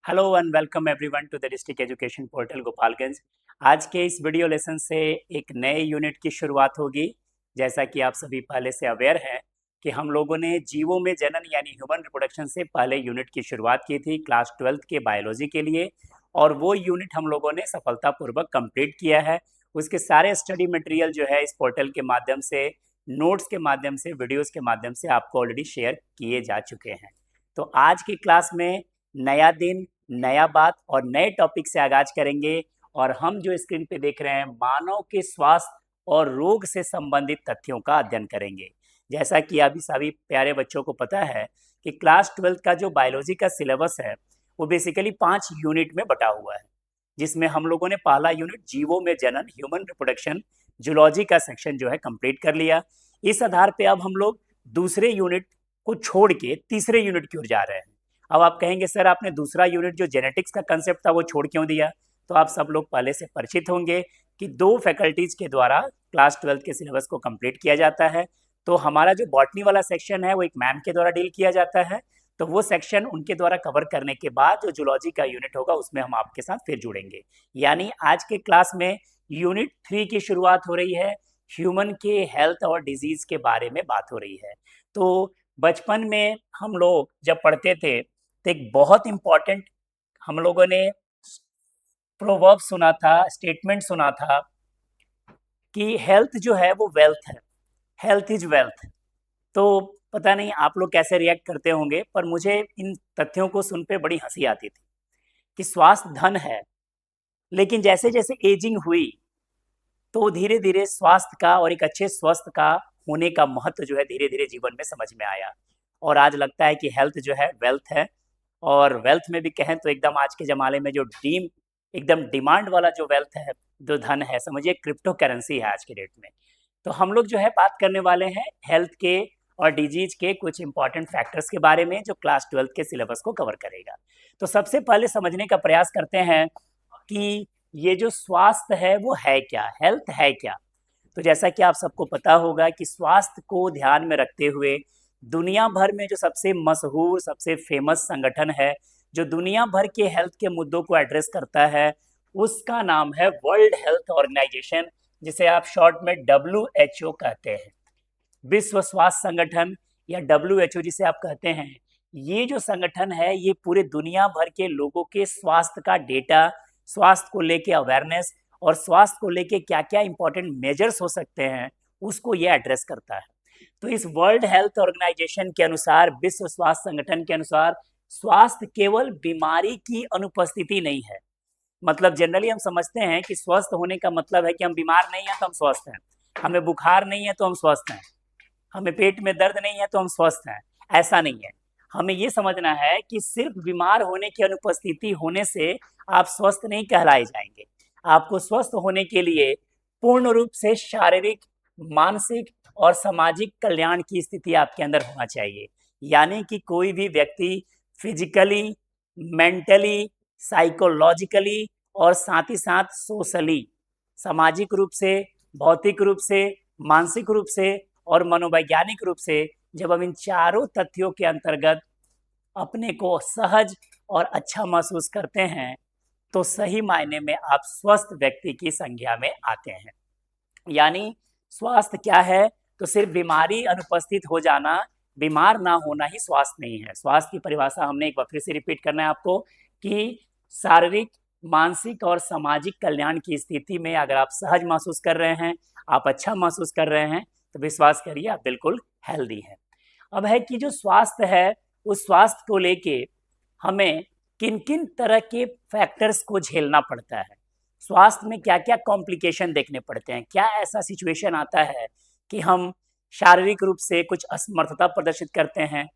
Hello and welcome everyone to the district education portal Gopalganj. आज के इस वीडियो लेसन से एक नए यूनिट की शुरुआत होगी। जैसा कि आप सभी पहले से अवेयर हैं कि हम लोगों ने जीवों में जनन यानी ह्यूमन रिप्रोडक्शन से पहले यूनिट की शुरुआत की थी क्लास 12th के बायोलॉजी के लिए, और वो यूनिट हम लोगों ने सफलतापूर्वक कंप्लीट किया है। उसके सारे स्टडी मटेरियल जो है इस पोर्टल के माध्यम से, नोट्स के माध्यम से, वीडियोज़ के माध्यम से आपको ऑलरेडी शेयर किए जा चुके हैं। तो आज की क्लास में नया दिन, नया बात और नए टॉपिक से आगाज करेंगे। और हम जो स्क्रीन पे देख रहे हैं, मानव के स्वास्थ्य और रोग से संबंधित तथ्यों का अध्ययन करेंगे। जैसा कि अभी सभी प्यारे बच्चों को पता है कि क्लास 12th का जो बायोलॉजी का सिलेबस है वो बेसिकली 5 यूनिट में बटा हुआ है, जिसमें हम लोगों ने पहला यूनिट जीवों में जनन ह्यूमन रिप्रोडक्शन जूलॉजी का सेक्शन जो है कंप्लीट कर लिया। इस आधार पे अब हम लोग दूसरे यूनिट को छोड़ के तीसरे यूनिट की ओर जा रहे हैं। अब आप कहेंगे सर आपने दूसरा यूनिट जो जेनेटिक्स का कंसेप्ट था वो छोड़ क्यों दिया? तो आप सब लोग पहले से परिचित होंगे कि 2 फैकल्टीज के द्वारा क्लास 12th के सिलेबस को कंप्लीट किया जाता है। तो हमारा जो बॉटनी वाला सेक्शन है वो एक मैम के द्वारा डील किया जाता है, तो वो सेक्शन उनके द्वारा कवर करने के बाद जो जूलॉजी का यूनिट होगा उसमें हम आपके साथ फिर जुड़ेंगे। यानी आज के क्लास में यूनिट 3 की शुरुआत हो रही है। ह्यूमन के हेल्थ और डिजीज के बारे में बात हो रही है। तो बचपन में हम लोग जब पढ़ते थे तो एक बहुत इम्पॉर्टेंट हम लोगों ने प्रोवर्ब सुना था, स्टेटमेंट सुना था कि हेल्थ जो है वो वेल्थ है, हेल्थ इज वेल्थ। तो पता नहीं आप लोग कैसे रिएक्ट करते होंगे, पर मुझे इन तथ्यों को सुन पे बड़ी हंसी आती थी कि स्वास्थ्य धन है, लेकिन जैसे जैसे एजिंग हुई तो धीरे धीरे स्वास्थ्य का और एक अच्छे स्वस्थ का होने का महत्व जो है धीरे धीरे जीवन में समझ में आया। और आज लगता है कि हेल्थ जो है वेल्थ है। और वेल्थ में भी कहें तो एकदम आज के ज़माने में जो एकदम डिमांड वाला जो वेल्थ है, जो धन है, समझिए क्रिप्टो करेंसी है आज के डेट में। तो हम लोग जो है बात करने वाले हैं हेल्थ के और डिजीज के कुछ इंपॉर्टेंट फैक्टर्स के बारे में जो क्लास 12th के सिलेबस को कवर करेगा। तो सबसे पहले समझने का प्रयास करते हैं कि ये जो स्वास्थ्य है वो है क्या, हेल्थ है क्या। तो जैसा कि आप सबको पता होगा कि स्वास्थ्य को ध्यान में रखते हुए दुनिया भर में जो सबसे मशहूर, सबसे फेमस संगठन है जो दुनिया भर के हेल्थ के मुद्दों को एड्रेस करता है, उसका नाम है वर्ल्ड हेल्थ ऑर्गेनाइजेशन, जिसे आप शॉर्ट में WHO कहते हैं। विश्व स्वास्थ्य संगठन या WHO जिसे आप कहते हैं, ये जो संगठन है ये पूरे दुनिया भर के लोगों के स्वास्थ्य का डेटा, स्वास्थ्य को लेके अवेयरनेस और स्वास्थ्य को लेके क्या क्या इंपॉर्टेंट मेजर्स हो सकते हैं उसको ये एड्रेस करता है। तो इस वर्ल्ड हेल्थ ऑर्गेनाइजेशन के अनुसार, विश्व स्वास्थ्य संगठन के अनुसार, स्वास्थ्य केवल बीमारी की अनुपस्थिति नहीं है। मतलब जनरली हम समझते हैं कि स्वस्थ होने का मतलब है कि हम बीमार नहीं हैं तो हम स्वस्थ हैं, हमें बुखार नहीं है तो हम स्वस्थ हैं, हमें पेट में दर्द नहीं है तो हम स्वस्थ हैं। ऐसा नहीं है। हमें ये समझना है कि सिर्फ बीमार होने की अनुपस्थिति होने से आप स्वस्थ नहीं कहलाए जाएंगे। आपको स्वस्थ होने के लिए पूर्ण रूप से शारीरिक, मानसिक और सामाजिक कल्याण की स्थिति आपके अंदर होना चाहिए। यानी कि कोई भी व्यक्ति फिजिकली, मेंटली, साइकोलॉजिकली और साथ ही साथ सोशली, सामाजिक रूप से, भौतिक रूप से, मानसिक रूप से और मनोवैज्ञानिक रूप से जब हम इन चारों तथ्यों के अंतर्गत अपने को सहज और अच्छा महसूस करते हैं तो सही मायने में आप स्वस्थ व्यक्ति की संज्ञा में आते हैं। यानी स्वास्थ्य क्या है? तो सिर्फ बीमारी अनुपस्थित हो जाना, बीमार ना होना ही स्वास्थ्य नहीं है। स्वास्थ्य की परिभाषा हमने एक बार फिर से रिपीट करना है आपको कि शारीरिक, मानसिक और सामाजिक कल्याण की स्थिति में अगर आप सहज महसूस कर रहे हैं, आप अच्छा महसूस कर रहे हैं, तो विश्वास करिए आप बिल्कुल हेल्दी हैं। अब है कि जो स्वास्थ्य है उस स्वास्थ्य को लेके हमें किन किन तरह के फैक्टर्स को झेलना पड़ता है, स्वास्थ्य में क्या क्या कॉम्प्लिकेशन देखने पड़ते हैं, क्या ऐसा सिचुएशन आता है कि हम शारीरिक रूप से कुछ असमर्थता प्रदर्शित करते हैं,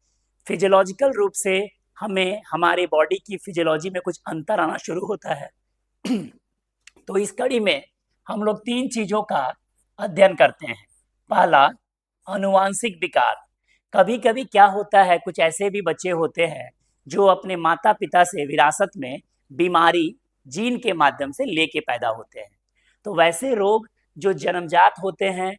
फिजियोलॉजिकल रूप से हमें हमारे बॉडी की फिजियोलॉजी में कुछ अंतर आना शुरू होता है। तो इस कड़ी में हम लोग 3 चीज़ों का अध्ययन करते हैं। पहला, अनुवांशिक विकार। कभी कभी क्या होता है, कुछ ऐसे भी बच्चे होते हैं जो अपने माता पिता से विरासत में बीमारी जीन के माध्यम से लेके पैदा होते हैं। तो वैसे रोग जो जन्मजात होते हैं,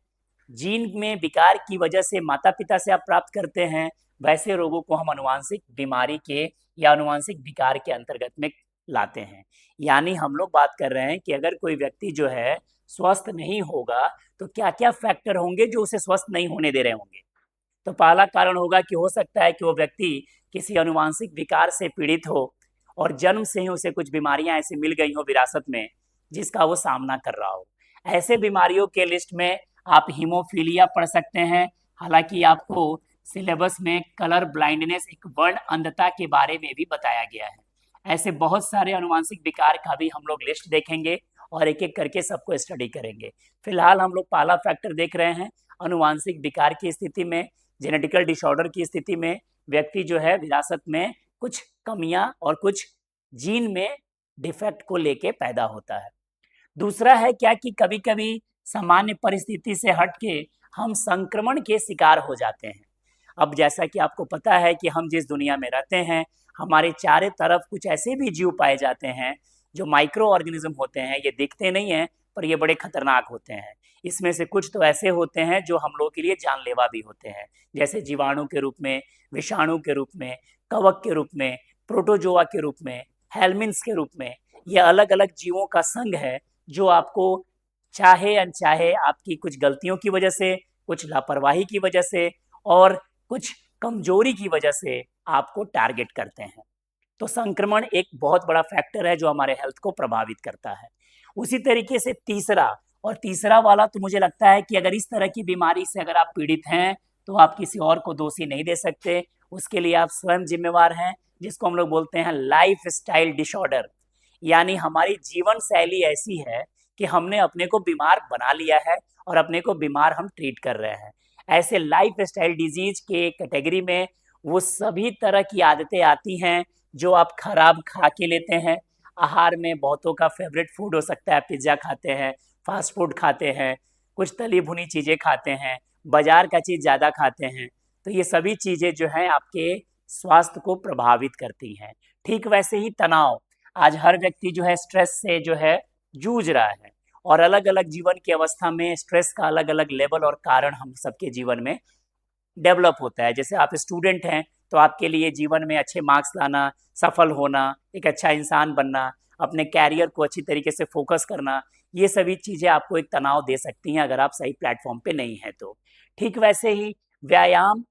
जीन में विकार की वजह से माता पिता से आप प्राप्त करते हैं, वैसे रोगों को हम अनुवांशिक बीमारी के या आनुवंशिक विकार के अंतर्गत में लाते हैं। यानी हम लोग बात कर रहे हैं कि अगर कोई व्यक्ति जो है स्वस्थ नहीं होगा तो क्या क्या फैक्टर होंगे जो उसे स्वस्थ नहीं होने दे रहे होंगे। तो पहला कारण होगा कि हो सकता है कि वो व्यक्ति किसी आनुवंशिक विकार से पीड़ित हो और जन्म से ही उसे कुछ बीमारियां ऐसी मिल गई हो विरासत में जिसका वो सामना कर रहा हो। ऐसे बीमारियों के लिस्ट में आप हीमोफीलिया पढ़ सकते हैं। हालांकि आपको सिलेबस में कलर ब्लाइंडनेस एक वर्ण अंधता के बारे में भी बताया गया है। ऐसे बहुत सारे आनुवंशिक विकार का भी हम लोग लिस्ट देखेंगे और एक एक करके सबको स्टडी करेंगे। फिलहाल हम लोग पहला फैक्टर देख रहे हैं, आनुवंशिक विकार की स्थिति में, जेनेटिकल डिसऑर्डर की स्थिति में व्यक्ति जो है विरासत में कुछ कमियां और कुछ जीन में डिफेक्ट को लेके पैदा होता है। दूसरा है क्या कि कभी कभी सामान्य परिस्थिति से हटके हम संक्रमण के शिकार हो जाते हैं। अब जैसा कि आपको पता है कि हम जिस दुनिया में रहते हैं हमारे चारों तरफ कुछ ऐसे भी जीव पाए जाते हैं जो माइक्रो ऑर्गेनिज्म होते हैं। ये दिखते नहीं हैं पर ये बड़े खतरनाक होते हैं। इसमें से कुछ तो ऐसे होते हैं जो हम लोगों के लिए जानलेवा भी होते हैं, जैसे जीवाणु के रूप में, विषाणु के रूप में, कवक के रूप में, प्रोटोजोआ के रूप में, हेलमिन्स के रूप में। ये अलग अलग जीवों का संघ है जो आपको चाहे अनचाहे आपकी कुछ गलतियों की वजह से, कुछ लापरवाही की वजह से और कुछ कमजोरी की वजह से आपको टारगेट करते हैं। तो संक्रमण एक बहुत बड़ा फैक्टर है जो हमारे हेल्थ को प्रभावित करता है। उसी तरीके से तीसरा वाला तो मुझे लगता है कि अगर इस तरह की बीमारी से अगर आप पीड़ित हैं तो आप किसी और को दोषी नहीं दे सकते, उसके लिए आप स्वयं जिम्मेवार हैं, जिसको हम लोग बोलते हैं लाइफ स्टाइल डिसऑर्डर। यानी हमारी जीवन शैली ऐसी है कि हमने अपने को बीमार बना लिया है और अपने को बीमार हम ट्रीट कर रहे हैं। ऐसे लाइफ स्टाइल डिजीज के कैटेगरी में वो सभी तरह की आदतें आती हैं जो आप खराब खा के लेते हैं। आहार में बहुतों का फेवरेट फूड हो सकता है, पिज्ज़ा खाते हैं, फास्ट फूड खाते हैं, कुछ तली भुनी चीज़ें खाते हैं, बाजार का चीज़ ज़्यादा खाते हैं। तो ये सभी चीज़ें जो हैं आपके स्वास्थ्य को प्रभावित करती हैं। ठीक वैसे ही तनाव, आज हर व्यक्ति जो है स्ट्रेस से जो है जूझ रहा है और अलग अलग जीवन की अवस्था में स्ट्रेस का अलग अलग लेवल और कारण हम सबके जीवन में डेवलप होता है। जैसे आप स्टूडेंट हैं तो आपके लिए जीवन में अच्छे मार्क्स लाना, सफल होना, एक अच्छा इंसान बनना, अपने कैरियर को अच्छी तरीके से फोकस करना, ये सभी चीज़ें आपको एक तनाव दे सकती हैं अगर आप सही प्लेटफॉर्म पे नहीं हैं तो। ठीक वैसे ही व्यायाम,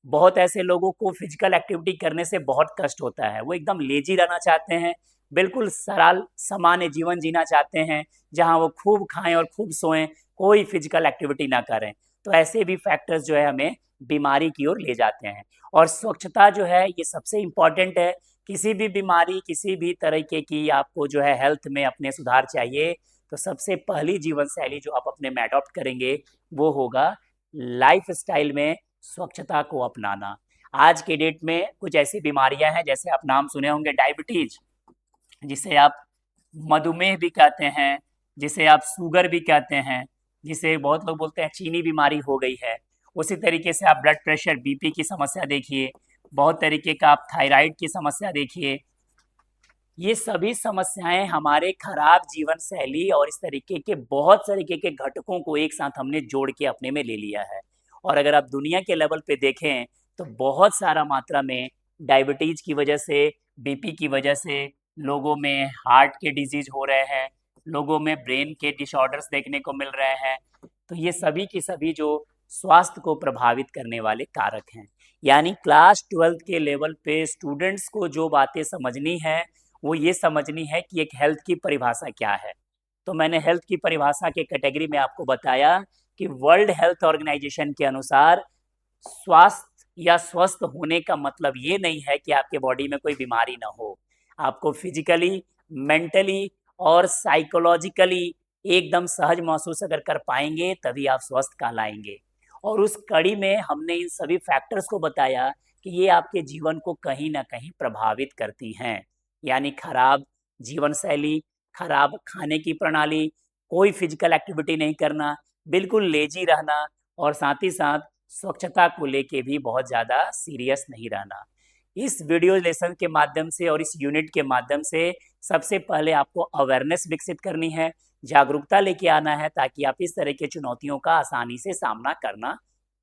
बहुत ऐसे लोगों को फिजिकल एक्टिविटी करने से बहुत कष्ट होता है। वो एकदम लेजी रहना चाहते हैं, बिल्कुल सरल सामान्य जीवन जीना चाहते हैं जहाँ वो खूब खाएं और खूब सोएं, कोई फिजिकल एक्टिविटी ना करें। तो ऐसे भी फैक्टर्स जो है हमें बीमारी की ओर ले जाते हैं। और स्वच्छता जो है ये सबसे इम्पॉर्टेंट है। किसी भी बीमारी, किसी भी तरीके की आपको जो है हेल्थ में अपने सुधार चाहिए तो सबसे पहली जीवन शैली जो आप अपने में अडॉप्ट करेंगे वो होगा लाइफ स्टाइल में स्वच्छता को अपनाना। आज के डेट में कुछ ऐसी बीमारियां हैं जैसे आप नाम सुने होंगे डायबिटीज, जिसे आप मधुमेह भी कहते हैं, जिसे आप शुगर भी कहते हैं, जिसे बहुत लोग बोलते हैं चीनी बीमारी हो गई है। उसी तरीके से आप ब्लड प्रेशर, बीपी की समस्या देखिए, बहुत तरीके का आप थायराइड की समस्या देखिए। ये सभी समस्याएं हमारे खराब जीवन शैली और इस तरीके के बहुत तरीके के घटकों को एक साथ हमने जोड़ के अपने में ले लिया है। और अगर आप दुनिया के लेवल पे देखें तो बहुत सारा मात्रा में डायबिटीज की वजह से, बीपी की वजह से लोगों में हार्ट के डिजीज हो रहे हैं, लोगों में ब्रेन के डिसऑर्डर्स देखने को मिल रहे हैं। तो ये सभी की सभी जो स्वास्थ्य को प्रभावित करने वाले कारक हैं। यानी क्लास 12th के लेवल पे स्टूडेंट्स को जो बातें समझनी है वो ये समझनी है कि एक हेल्थ की परिभाषा क्या है। तो मैंने हेल्थ की परिभाषा के कैटेगरी में आपको बताया कि वर्ल्ड हेल्थ ऑर्गेनाइजेशन के अनुसार स्वास्थ्य या स्वस्थ होने का मतलब ये नहीं है कि आपके बॉडी में कोई बीमारी ना हो। आपको फिजिकली, मेंटली और साइकोलॉजिकली एकदम सहज महसूस अगर कर पाएंगे तभी आप स्वस्थ कहलाएंगे। और उस कड़ी में हमने इन सभी फैक्टर्स को बताया कि ये आपके जीवन को कहीं ना कहीं प्रभावित करती हैं। यानी खराब जीवन शैली, खराब खाने की प्रणाली, कोई फिजिकल एक्टिविटी नहीं करना, बिल्कुल लेजी रहना और साथ ही साथ स्वच्छता को लेके भी बहुत ज़्यादा सीरियस नहीं रहना। इस वीडियो लेसन के माध्यम से और इस यूनिट के माध्यम से सबसे पहले आपको अवेयरनेस विकसित करनी है, जागरूकता लेके आना है ताकि आप इस तरह की चुनौतियों का आसानी से सामना करना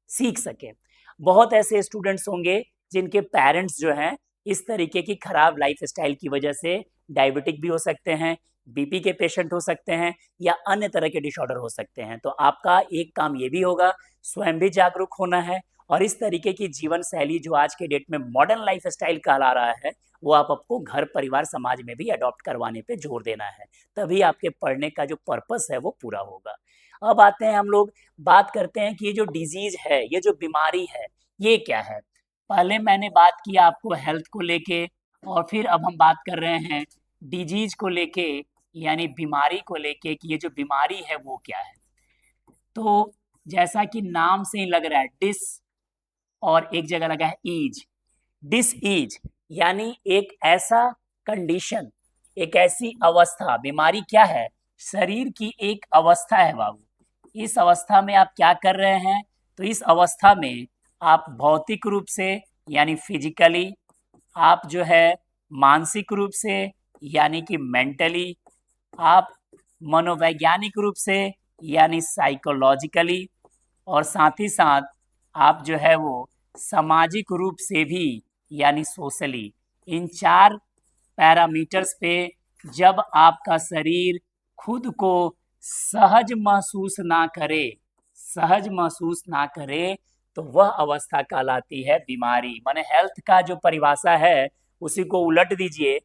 सीख सकें। बहुत ऐसे स्टूडेंट्स होंगे जिनके पेरेंट्स जो हैं इस तरीके की खराब लाइफस्टाइल की वजह से डायबिटिक भी हो सकते हैं, बीपी के पेशेंट हो सकते हैं या अन्य तरह के डिसऑर्डर हो सकते हैं। तो आपका एक काम ये भी होगा, स्वयं भी जागरूक होना है और इस तरीके की जीवन शैली जो आज के डेट में मॉडर्न लाइफस्टाइल कहला रहा है, वो आप आपको घर परिवार समाज में भी अडॉप्ट करवाने पे जोर देना है। तभी आपके पढ़ने का जो पर्पस है वो पूरा होगा। अब आते हैं हम लोग बात करते हैं कि ये जो डिजीज है, ये जो बीमारी है, ये क्या है। पहले मैंने बात की आपको हेल्थ को लेके और फिर अब हम बात कर रहे हैं डिजीज को लेके, यानी बीमारी को लेके कि ये जो बीमारी है वो क्या है। तो जैसा कि नाम से ही लग रहा है डिस और एक जगह लगा है ईज, डिस ईज यानी एक ऐसा कंडीशन, एक ऐसी अवस्था। बीमारी क्या है? शरीर की एक अवस्था है बाबू। इस अवस्था में आप क्या कर रहे हैं? तो इस अवस्था में आप भौतिक रूप से यानी फिजिकली, आप जो है मानसिक रूप से यानी कि मेंटली, आप मनोवैज्ञानिक रूप से यानी साइकोलॉजिकली, और साथ ही साथ आप जो है वो सामाजिक रूप से भी यानी सोशली। इन 4 पैरामीटर्स पे जब आपका शरीर खुद को सहज महसूस ना करे, सहज महसूस ना करे, तो वह अवस्था कहलाती है बीमारी। माने हेल्थ का जो परिभाषा है उसी को उलट दीजिए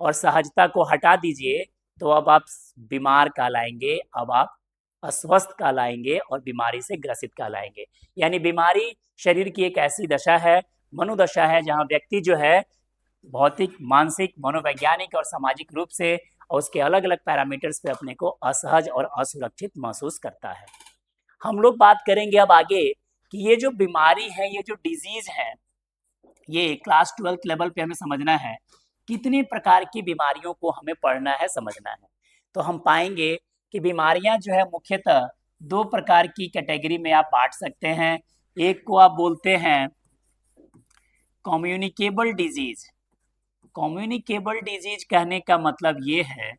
और सहजता को हटा दीजिए, तो अब आप बीमार कहलाएंगे, अब आप अस्वस्थ कहलाएंगे और बीमारी से ग्रसित कहलाएंगे। यानी बीमारी शरीर की एक ऐसी दशा है, मनोदशा है, जहाँ व्यक्ति जो है भौतिक, मानसिक, मनोवैज्ञानिक और सामाजिक रूप से और उसके अलग अलग पैरामीटर्स पे अपने को असहज और असुरक्षित महसूस करता है। हम लोग बात करेंगे अब आगे कि ये जो बीमारी है, ये जो डिजीज है, ये क्लास 12th लेवल पे हमें समझना है कितने प्रकार की बीमारियों को हमें पढ़ना है, समझना है। तो हम पाएंगे कि बीमारियां जो है मुख्यतः 2 प्रकार की कैटेगरी में आप बांट सकते हैं। एक को आप बोलते हैं कम्युनिकेबल डिजीज। कम्युनिकेबल डिजीज कहने का मतलब ये है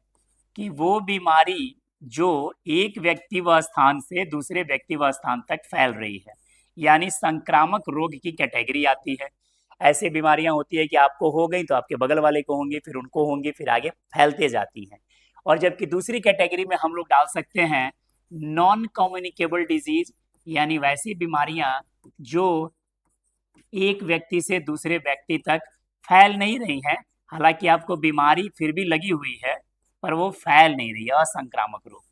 कि वो बीमारी जो एक व्यक्ति व स्थान से दूसरे व्यक्ति व स्थान तक फैल रही है, यानी संक्रामक रोग की कैटेगरी आती है। ऐसी बीमारियां होती है कि आपको हो गई तो आपके बगल वाले को होंगी, फिर उनको होंगी, फिर आगे फैलते जाती हैं। और जबकि दूसरी कैटेगरी में हम लोग डाल सकते हैं नॉन कम्युनिकेबल डिजीज, यानी वैसी बीमारियां जो एक व्यक्ति से दूसरे व्यक्ति तक फैल नहीं रही हैं, हालांकि आपको बीमारी फिर भी लगी हुई है पर वो फैल नहीं रही है, असंक्रामक रोग।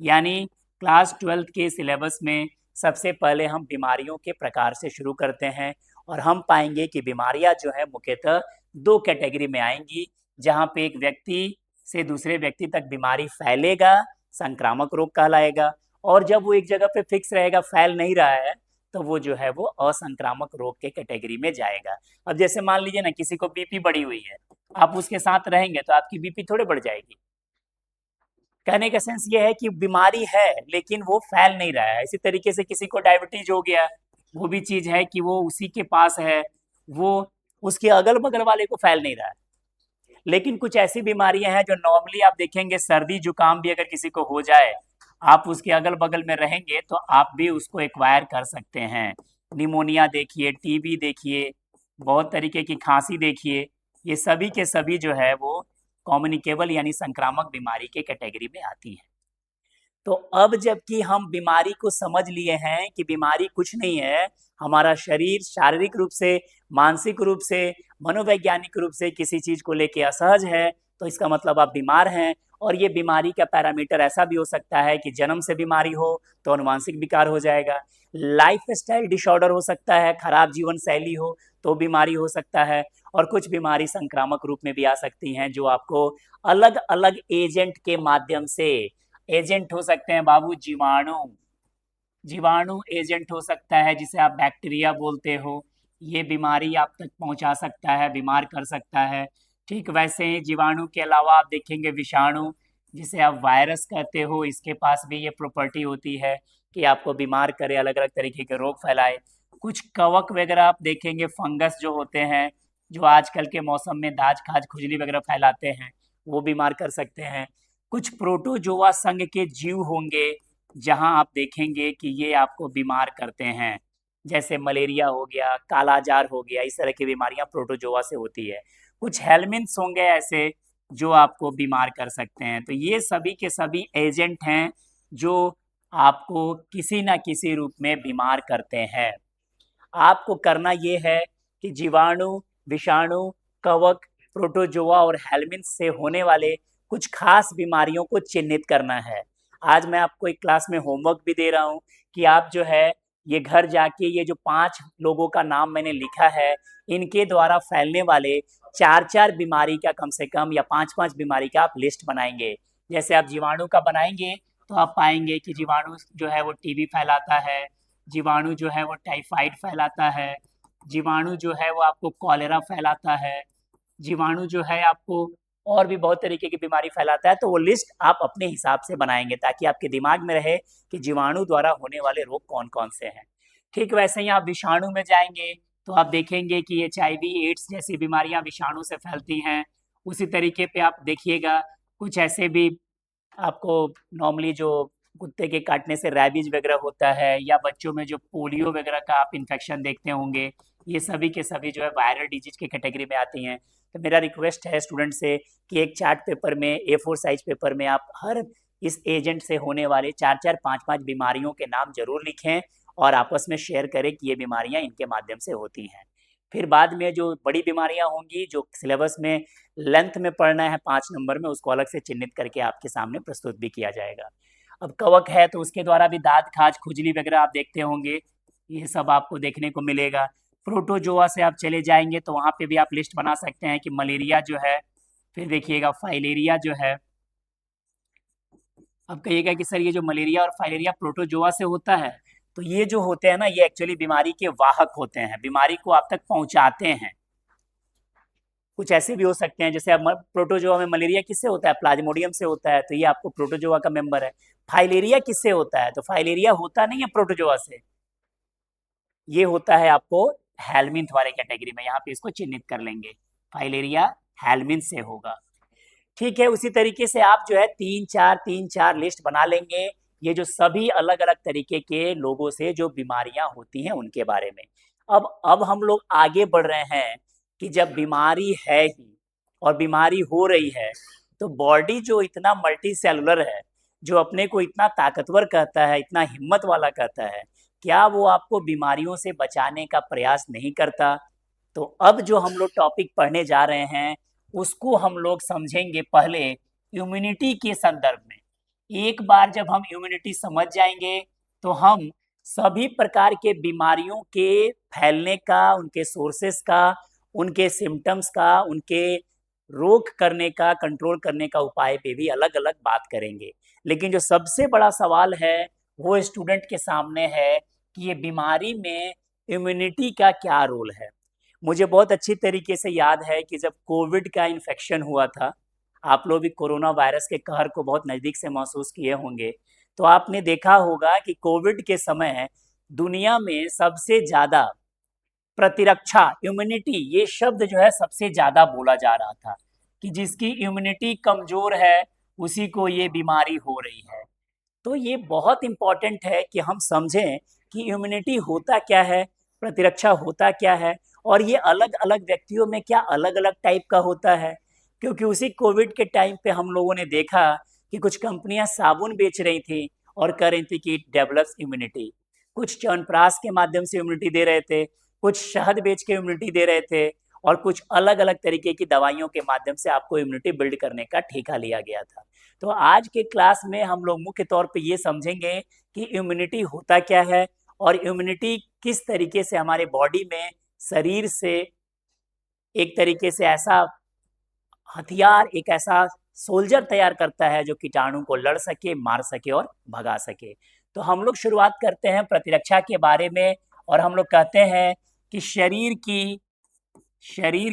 यानी क्लास 12th के सिलेबस में सबसे पहले हम बीमारियों के प्रकार से शुरू करते हैं और हम पाएंगे कि बीमारियां जो है मुख्यतः 2 कैटेगरी में आएंगी। जहां पे एक व्यक्ति से दूसरे व्यक्ति तक बीमारी फैलेगा, संक्रामक रोग कहलाएगा, और जब वो एक जगह पे फिक्स रहेगा, फैल नहीं रहा है, तो वो जो है वो असंक्रामक रोग के कैटेगरी में जाएगा। अब जैसे मान लीजिए ना किसी को बीपी बढ़ी हुई है, आप उसके साथ रहेंगे तो आपकी बीपी थोड़े बढ़ जाएगी। कहने का सेंस ये है कि बीमारी है लेकिन वो फैल नहीं रहा है। इसी तरीके से किसी को डायबिटीज हो गया, वो भी चीज है कि वो उसी के पास है, वो उसके अगल बगल वाले को फैल नहीं रहा है। लेकिन कुछ ऐसी बीमारियां हैं जो नॉर्मली आप देखेंगे, सर्दी जुकाम भी अगर किसी को हो जाए, आप उसके अगल बगल में रहेंगे तो आप भी उसको एक्वायर कर सकते हैं। निमोनिया देखिए, टीबी देखिए, बहुत तरीके की खांसी देखिए, ये सभी के सभी जो है वो कम्युनिकेबल यानी संक्रामक बीमारी के कैटेगरी में आती है। तो अब जबकि हम बीमारी को समझ लिए हैं कि बीमारी कुछ नहीं है, हमारा शरीर शारीरिक रूप से, मानसिक रूप से, मनोवैज्ञानिक रूप से किसी चीज को लेके असहज है, तो इसका मतलब आप बीमार हैं। और ये बीमारी का पैरामीटर ऐसा भी हो सकता है कि जन्म से बीमारी हो तो अनुवांशिक विकार हो जाएगा, लाइफस्टाइल डिसऑर्डर हो सकता है, खराब जीवन शैली हो तो बीमारी हो सकता है, और कुछ बीमारी संक्रामक रूप में भी आ सकती हैं जो आपको अलग अलग एजेंट के माध्यम से, एजेंट हो सकते हैं बाबू, जीवाणु, जीवाणु एजेंट हो सकता है जिसे आप बैक्टीरिया बोलते हो, ये बीमारी आप तक पहुंचा सकता है, बीमार कर सकता है। ठीक वैसे ही जीवाणु के अलावा आप देखेंगे विषाणु, जिसे आप वायरस कहते हो, इसके पास भी ये प्रॉपर्टी होती है कि आपको बीमार करे, अलग अलग तरीके के रोग फैलाए। कुछ कवक वगैरह आप देखेंगे, फंगस जो होते हैं, जो आजकल के मौसम में दाज खाज खुजली वगैरह फैलाते हैं, वो बीमार कर सकते हैं। कुछ प्रोटोजोआ संघ के जीव होंगे जहां आप देखेंगे कि ये आपको बीमार करते हैं। जैसे मलेरिया हो गया, कालाजार हो गया, इस तरह की बीमारियां प्रोटोजोआ से होती है। कुछ हेलमिन्थ्स होंगे ऐसे जो आपको बीमार कर सकते हैं। तो ये सभी के सभी एजेंट हैं जो आपको किसी ना किसी रूप में बीमार करते हैं। आपको करना ये है कि जीवाणु, विषाणु, कवक, प्रोटोजोआ और हेलमिन्थ से होने वाले कुछ खास बीमारियों को चिन्हित करना है। आज मैं आपको एक क्लास में होमवर्क भी दे रहा हूँ कि आप जो है ये घर जाके ये जो 5 लोगों का नाम मैंने लिखा है, इनके द्वारा फैलने वाले 4-4 बीमारी का कम से कम या 5-5 बीमारी का आप लिस्ट बनाएंगे। जैसे आप जीवाणु का बनाएंगे तो आप पाएंगे कि जीवाणु जो है वो टीबी फैलाता है, जीवाणु जो है वो टाइफाइड फैलाता है, जीवाणु जो है वो आपको कॉलेरा फैलाता है, जीवाणु जो है आपको और भी बहुत तरीके की बीमारी फैलाता है। तो वो लिस्ट आप अपने हिसाब से बनाएंगे ताकि आपके दिमाग में रहे कि जीवाणु द्वारा होने वाले रोग कौन कौन से हैं। ठीक वैसे ही आप विषाणु में जाएंगे तो आप देखेंगे कि HIV, एड्स जैसी बीमारियां विषाणु से फैलती हैं। उसी तरीके पे आप देखिएगा कुछ ऐसे भी आपको नॉर्मली जो कुत्ते के काटने से रैबीज वगैरह होता है या बच्चों में जो पोलियो वगैरह का आप इन्फेक्शन देखते होंगे, ये सभी के सभी जो है वायरल डिजीज की कैटेगरी में आती हैं। तो मेरा रिक्वेस्ट है स्टूडेंट से कि एक चार्ट पेपर में A4 साइज पेपर में आप हर इस एजेंट से होने वाले 4-4, 5-5 बीमारियों के नाम जरूर लिखें और आपस में शेयर करें कि ये बीमारियां इनके माध्यम से होती हैं। फिर बाद में जो बड़ी बीमारियां होंगी जो सिलेबस में लेंथ में पढ़ना है 5 नंबर में, उसको अलग से चिन्हित करके आपके सामने प्रस्तुत भी किया जाएगा। अब कवक है तो उसके द्वारा भी दाँत, खाज, खुजली वगैरह आप देखते होंगे, ये सब आपको देखने को मिलेगा। प्रोटोजोआ से आप चले जाएंगे तो वहाँ पे भी आप लिस्ट बना सकते हैं कि मलेरिया जो है, फिर देखिएगा फाइलेरिया जो है। अब कहिएगा कि सर ये जो मलेरिया और फाइलेरिया प्रोटोजोआ से होता है, तो ये जो होते हैं ना ये एक्चुअली बीमारी के वाहक होते हैं, बीमारी को आप तक पहुंचाते हैं। कुछ ऐसे भी हो सकते हैं जैसे अब प्रोटोजोआ में मलेरिया किससे होता है, प्लाज्मोडियम से होता है, तो ये आपको प्रोटोजोआ का मेंबर है। फाइलेरिया किससे होता है, तो फाइलेरिया होता नहीं है प्रोटोजोआ से, ये होता है आपको हेलमिन्थ वाले कैटेगरी में, यहाँ पे इसको चिन्हित कर लेंगे, फाइलेरिया हेलमिन्थ से होगा। ठीक है, उसी तरीके से आप जो है 3-4 लिस्ट बना लेंगे, ये जो सभी अलग अलग तरीके के लोगों से जो बीमारियां होती हैं उनके बारे में। अब हम लोग आगे बढ़ रहे हैं कि जब बीमारी है ही और बीमारी हो रही है, तो बॉडी जो इतना मल्टी सेलुलर है, जो अपने को इतना ताकतवर कहता है, इतना हिम्मत वाला कहता है, क्या वो आपको बीमारियों से बचाने का प्रयास नहीं करता? तो अब जो हम लोग टॉपिक पढ़ने जा रहे हैं उसको हम लोग समझेंगे पहले इम्यूनिटी के संदर्भ में। एक बार जब हम इम्यूनिटी समझ जाएंगे तो हम सभी प्रकार के बीमारियों के फैलने का, उनके सोर्सेस का, उनके सिम्टम्स का, उनके रोक करने का, कंट्रोल करने का उपाय पे भी अलग अलग बात करेंगे। लेकिन जो सबसे बड़ा सवाल है वो स्टूडेंट के सामने है कि ये बीमारी में इम्यूनिटी का क्या रोल है। मुझे बहुत अच्छी तरीके से याद है कि जब कोविड का इन्फेक्शन हुआ था, आप लोग भी कोरोना वायरस के कहर को बहुत नज़दीक से महसूस किए होंगे, तो आपने देखा होगा कि कोविड के समय दुनिया में सबसे ज़्यादा प्रतिरक्षा, इम्यूनिटी, ये शब्द जो है सबसे ज़्यादा बोला जा रहा था कि जिसकी इम्यूनिटी कमज़ोर है उसी को ये बीमारी हो रही है। तो ये बहुत इम्पॉर्टेंट है कि हम समझें कि इम्यूनिटी होता क्या है, प्रतिरक्षा होता क्या है, और ये अलग अलग व्यक्तियों में क्या अलग अलग टाइप का होता है। क्योंकि उसी कोविड के टाइम पे हम लोगों ने देखा कि कुछ कंपनियां साबुन बेच रही थी और कह रही थी कि इट डेवलप्स इम्यूनिटी, कुछ च्यवनप्राश के माध्यम से इम्यूनिटी दे रहे थे, कुछ शहद बेच के इम्यूनिटी दे रहे थे, और कुछ अलग अलग तरीके की दवाइयों के माध्यम से आपको इम्यूनिटी बिल्ड करने का ठेका लिया गया था। तो आज के क्लास में हम लोग मुख्य तौर पे ये समझेंगे कि इम्यूनिटी होता क्या है और इम्यूनिटी किस तरीके से हमारे बॉडी में, शरीर से एक तरीके से ऐसा हथियार, एक ऐसा सोल्जर तैयार करता है जो कीटाणु को लड़ सके, मार सके और भगा सके। तो हम लोग शुरुआत करते हैं प्रतिरक्षा के बारे में, और हम लोग कहते हैं कि शरीर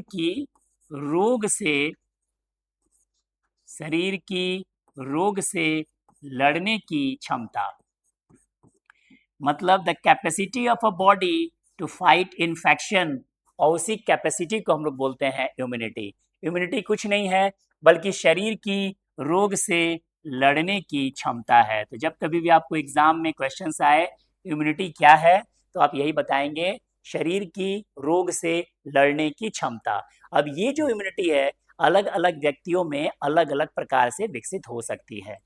की रोग से शरीर की रोग से लड़ने की क्षमता, मतलब the capacity of a body to fight infection, और उसी कैपेसिटी को हम लोग बोलते हैं इम्यूनिटी। इम्यूनिटी कुछ नहीं है बल्कि शरीर की रोग से लड़ने की क्षमता है। तो जब कभी भी आपको एग्जाम में क्वेश्चंस आए इम्यूनिटी क्या है, तो आप यही बताएंगे शरीर की रोग से लड़ने की क्षमता। अब ये जो इम्यूनिटी है अलग अलग व्यक्तियों में अलग अलग प्रकार से विकसित हो सकती है,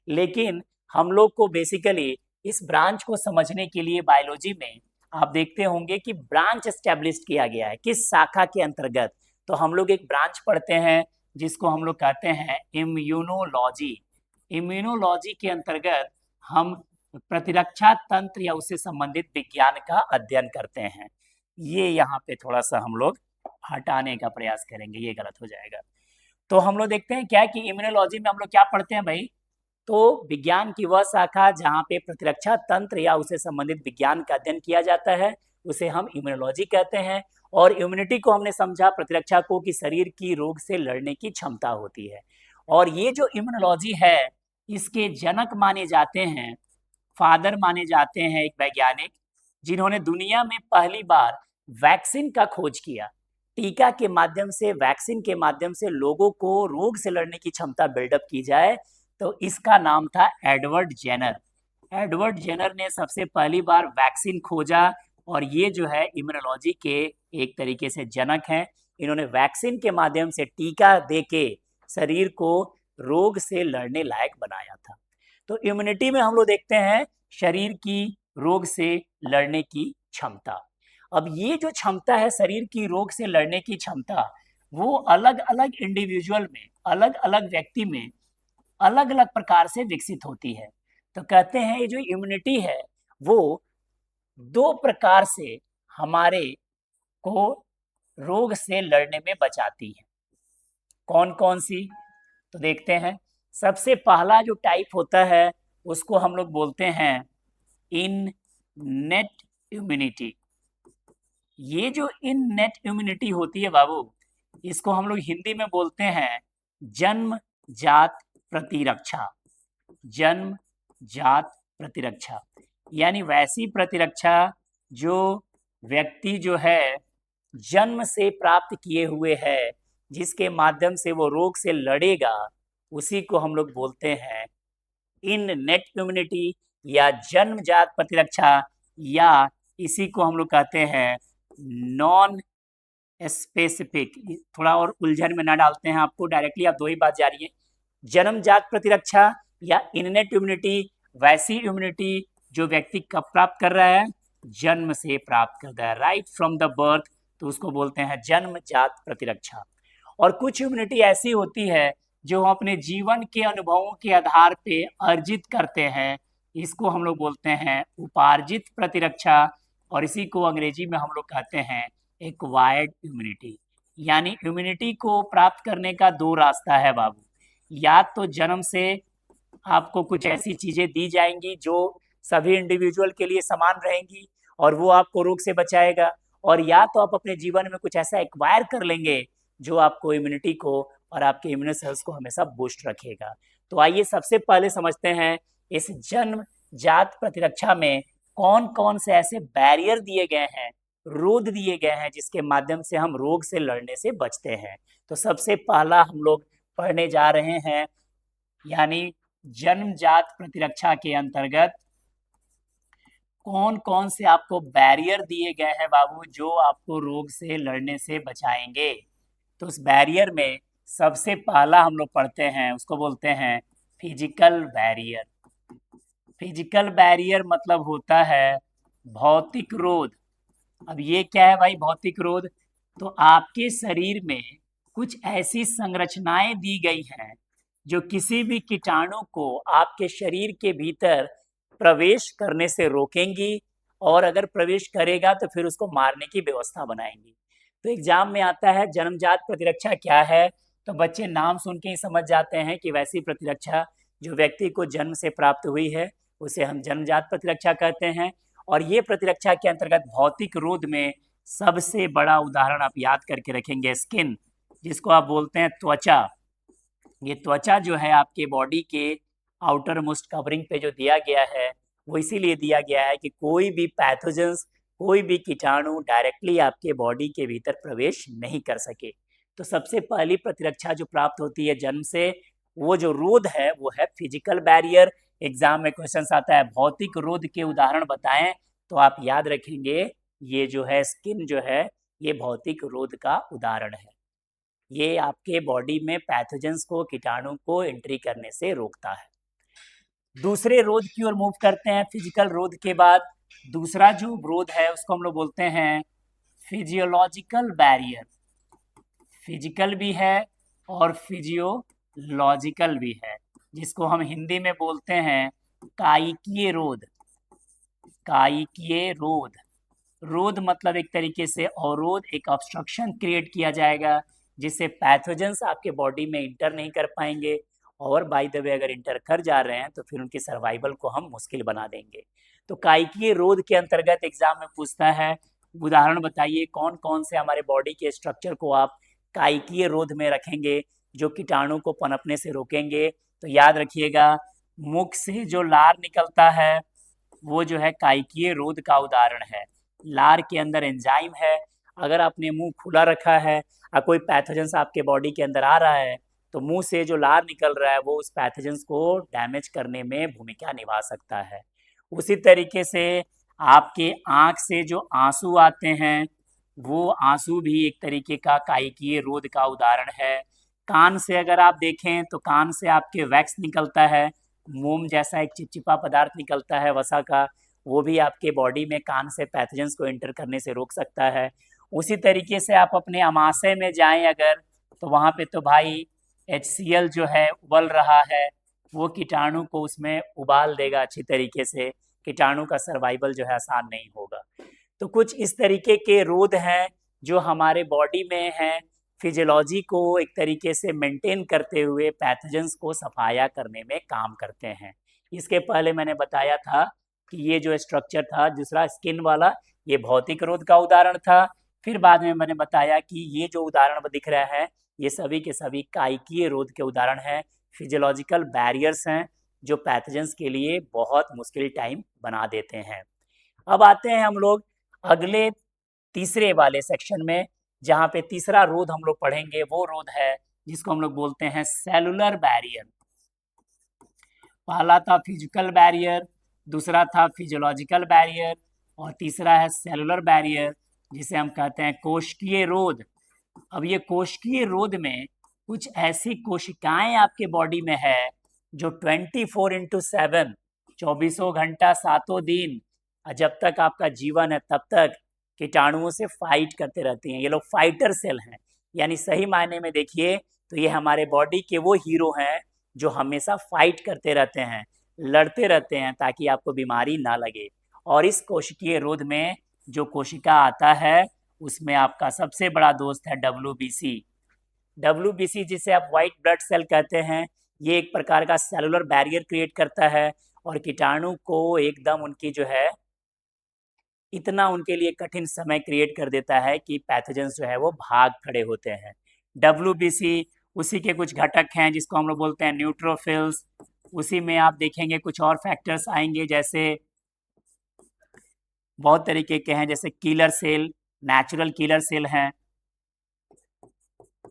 लेकिन हम लोग को बेसिकली इस ब्रांच को समझने के लिए बायोलॉजी में आप देखते होंगे कि ब्रांच एस्टेब्लिश किया गया है किस शाखा के अंतर्गत। तो हम लोग एक ब्रांच पढ़ते हैं जिसको हम लोग कहते हैं इम्यूनोलॉजी। इम्यूनोलॉजी के अंतर्गत हम प्रतिरक्षा तंत्र या उससे संबंधित विज्ञान का अध्ययन करते हैं। ये यहाँ पे थोड़ा सा हम लोग हटाने का प्रयास करेंगे, ये गलत हो जाएगा। तो हम लोग देखते हैं क्या कि इम्यूनोलॉजी में हम लोग क्या पढ़ते हैं भाई, तो विज्ञान की वह शाखा जहाँ पे प्रतिरक्षा तंत्र या उससे संबंधित विज्ञान का अध्ययन किया जाता है उसे हम इम्यूनोलॉजी कहते हैं। और इम्यूनिटी को हमने समझा प्रतिरक्षा को कि शरीर की रोग से लड़ने की क्षमता होती है। और ये जो इम्यूनोलॉजी है इसके जनक माने जाते हैं, फादर माने जाते हैं एक वैज्ञानिक जिन्होंने दुनिया में पहली बार वैक्सीन का खोज किया। टीका के माध्यम से, वैक्सीन के माध्यम से लोगों को रोग से लड़ने की क्षमता बिल्डअप की जाए, तो इसका नाम था एडवर्ड जेनर। एडवर्ड जेनर ने सबसे पहली बार वैक्सीन खोजा और ये जो है इम्यूनोलॉजी के एक तरीके से जनक हैं। इन्होंने वैक्सीन के माध्यम से टीका देके शरीर को रोग से लड़ने लायक बनाया था। तो इम्यूनिटी में हम लोग देखते हैं शरीर की रोग से लड़ने की क्षमता। अब ये जो क्षमता है शरीर की रोग से लड़ने की क्षमता, वो अलग अलग इंडिविजुअल में, अलग अलग व्यक्ति में अलग अलग प्रकार से विकसित होती है। तो कहते हैं ये जो इम्यूनिटी है वो दो प्रकार से हमारे को रोग से लड़ने में बचाती है। कौन कौन सी, तो देखते हैं। सबसे पहला जो टाइप होता है उसको हम लोग बोलते हैं इननेट इम्यूनिटी। ये जो इननेट इम्यूनिटी होती है बाबू, इसको हम लोग हिंदी में बोलते हैं जन्मजात प्रतिरक्षा। जन्मजात प्रतिरक्षा यानी वैसी प्रतिरक्षा जो व्यक्ति जो है जन्म से प्राप्त किए हुए है, जिसके माध्यम से वो रोग से लड़ेगा, उसी को हम लोग बोलते हैं इननेट इम्यूनिटी या जन्मजात प्रतिरक्षा, या इसी को हम लोग कहते हैं नॉन स्पेसिफिक। थोड़ा और उलझन में ना डालते हैं आपको, डायरेक्टली आप दो ही बात जा रही है। जन्मजात प्रतिरक्षा या इननेट इम्यूनिटी वैसी इम्यूनिटी जो व्यक्ति कब प्राप्त कर रहा है, जन्म से प्राप्त कर रहा है, राइट फ्रॉम द बर्थ, तो उसको बोलते हैं जन्मजात प्रतिरक्षा। और कुछ इम्यूनिटी ऐसी होती है जो हम अपने जीवन के अनुभवों के आधार पे अर्जित करते हैं, इसको हम लोग बोलते हैं उपार्जित प्रतिरक्षा। और इसी को अंग्रेजी में हम लोग कहते हैं एक्वायर्ड इम्यूनिटी। यानी इम्यूनिटी को प्राप्त करने का दो रास्ता है बाबू, या तो जन्म से आपको कुछ ऐसी चीजें दी जाएंगी जो सभी इंडिविजुअल के लिए समान रहेंगी और वो आपको रोग से बचाएगा, और या तो आप अपने जीवन में कुछ ऐसा एक्वायर कर लेंगे जो आपको इम्यूनिटी को और आपके इम्यून सेल्स को हमेशा बूस्ट रखेगा। तो आइए सबसे पहले समझते हैं इस जन्मजात प्रतिरक्षा में कौन कौन से ऐसे बैरियर दिए गए हैं, रोध दिए गए हैं, जिसके माध्यम से हम रोग से लड़ने से बचते हैं। तो सबसे पहला हम लोग पढ़ने जा रहे हैं, यानी जन्मजात प्रतिरक्षा के अंतर्गत कौन कौन से आपको बैरियर दिए गए हैं बाबू जो आपको रोग से लड़ने से बचाएंगे। तो उस बैरियर में सबसे पहला हम लोग पढ़ते हैं, उसको बोलते हैं फिजिकल बैरियर। फिजिकल बैरियर मतलब होता है भौतिक रोध। अब ये क्या है भाई भौतिक रोध, तो आपके शरीर में कुछ ऐसी संरचनाएं दी गई हैं जो किसी भी कीटाणु को आपके शरीर के भीतर प्रवेश करने से रोकेंगी, और अगर प्रवेश करेगा तो फिर उसको मारने की व्यवस्था बनाएंगी। तो एग्जाम में आता है जन्मजात प्रतिरक्षा क्या है, तो बच्चे नाम सुन के ही समझ जाते हैं कि वैसी प्रतिरक्षा जो व्यक्ति को जन्म से प्राप्त हुई है उसे हम जन्मजात प्रतिरक्षा कहते हैं। और ये प्रतिरक्षा के अंतर्गत भौतिक रोध में सबसे बड़ा उदाहरण आप याद करके रखेंगे स्किन, जिसको आप बोलते हैं त्वचा। ये त्वचा जो है आपके बॉडी के आउटर मोस्ट कवरिंग पे जो दिया गया है वो इसीलिए दिया गया है कि कोई भी पैथोजेंस, कोई भी कीटाणु डायरेक्टली आपके बॉडी के भीतर प्रवेश नहीं कर सके। तो सबसे पहली प्रतिरक्षा जो प्राप्त होती है जन्म से, वो जो रोध है वो है फिजिकल बैरियर। एग्जाम में क्वेश्चन आता है भौतिक रोध के उदाहरण बताएं, तो आप याद रखेंगे ये जो है स्किन जो है ये भौतिक रोध का उदाहरण है। ये आपके बॉडी में पैथोजेंस को, कीटाणु को एंट्री करने से रोकता है। दूसरे रोध की ओर मूव करते हैं। फिजिकल रोध के बाद दूसरा जो रोध है उसको हम लोग बोलते हैं फिजियोलॉजिकल बैरियर। फिजिकल भी है और फिजियोलॉजिकल भी है, जिसको हम हिंदी में बोलते हैं कायिकीय रोध। कायिकीय रोध, रोध मतलब एक तरीके से अवरोध, एक ऑब्स्ट्रक्शन क्रिएट किया जाएगा जिससे पैथोजेंस आपके बॉडी में इंटर नहीं कर पाएंगे, और बाय द वे अगर इंटर कर जा रहे हैं तो फिर उनकी सर्वाइवल को हम मुश्किल बना देंगे। तो कायिकीय रोध के अंतर्गत एग्जाम में पूछता है, उदाहरण बताइए कौन कौन से हमारे बॉडी के स्ट्रक्चर को आप कायिकीय रोध में रखेंगे जो कीटाणु को पनपने से रोकेंगे। तो याद रखिएगा, मुख से जो लार निकलता है वो जो है कायिकीय रोध का उदाहरण है। लार के अंदर एंजाइम है, अगर आपने मुंह खुला रखा है और कोई पैथोजेंस आपके बॉडी के अंदर आ रहा है तो मुंह से जो लार निकल रहा है वो उस पैथोजेंस को डैमेज करने में भूमिका निभा सकता है। उसी तरीके से आपके आँख से जो आंसू आते हैं वो आंसू भी एक तरीके का कायिकीय रोध का उदाहरण है। कान से अगर आप देखें तो कान से आपके वैक्स निकलता है, मोम जैसा एक चिपचिपा पदार्थ निकलता है वसा का, वो भी आपके बॉडी में कान से पैथोजेंस को एंटर करने से रोक सकता है। उसी तरीके से आप अपने अमाशय में जाएं अगर, तो वहाँ पे तो भाई HCl जो है उबल रहा है, वो कीटाणु को उसमें उबाल देगा अच्छी तरीके से, कीटाणु का सर्वाइवल जो है आसान नहीं होगा। तो कुछ इस तरीके के रोध हैं जो हमारे बॉडी में हैं, फिजियोलॉजी को एक तरीके से मेंटेन करते हुए पैथोजेंस को सफाया करने में काम करते हैं। इसके पहले मैंने बताया था कि ये जो स्ट्रक्चर था दूसरा स्किन वाला, ये भौतिक रोध का उदाहरण था। फिर बाद में मैंने बताया कि ये जो उदाहरण दिख रहा है ये सभी के सभी कायिकीय रोध के उदाहरण हैं, फिजियोलॉजिकल बैरियर्स हैं जो पैथोजेंस के लिए बहुत मुश्किल टाइम बना देते हैं। अब आते हैं हम लोग अगले तीसरे वाले सेक्शन में, जहाँ पे तीसरा रोध हम लोग पढ़ेंगे वो रोध है जिसको हम लोग बोलते हैं सेलुलर बैरियर। पहला था फिजिकल बैरियर, दूसरा था फिजियोलॉजिकल बैरियर और तीसरा है सेलुलर बैरियर जिसे हम कहते हैं कोशिकीय रोध। अब ये कोशिकीय रोध में कुछ ऐसी कोशिकाएं आपके बॉडी में है जो 24/7 24 घंटा 7 दिन जब तक आपका जीवन है तब तक कीटाणुओं से फाइट करते रहती हैं। ये लोग फाइटर सेल हैं, यानी सही मायने में देखिए तो ये हमारे बॉडी के वो हीरो हैं जो हमेशा फाइट करते रहते हैं, लड़ते रहते हैं ताकि आपको बीमारी ना लगे। और इस कोशिकीय रोध में जो कोशिका आता है उसमें आपका सबसे बड़ा दोस्त है WBC। WBC जिसे आप व्हाइट ब्लड सेल कहते हैं, ये एक प्रकार का सेलुलर बैरियर क्रिएट करता है और कीटाणु को एकदम उनकी जो है इतना उनके लिए कठिन समय क्रिएट कर देता है कि पैथोजेंस जो है वो भाग खड़े होते हैं। WBC उसी के कुछ घटक हैं जिसको हम लोग बोलते हैं न्यूट्रोफिल्स। उसी में आप देखेंगे कुछ और फैक्टर्स आएंगे, जैसे बहुत तरीके के हैं, जैसे killer cell, natural killer cell हैं।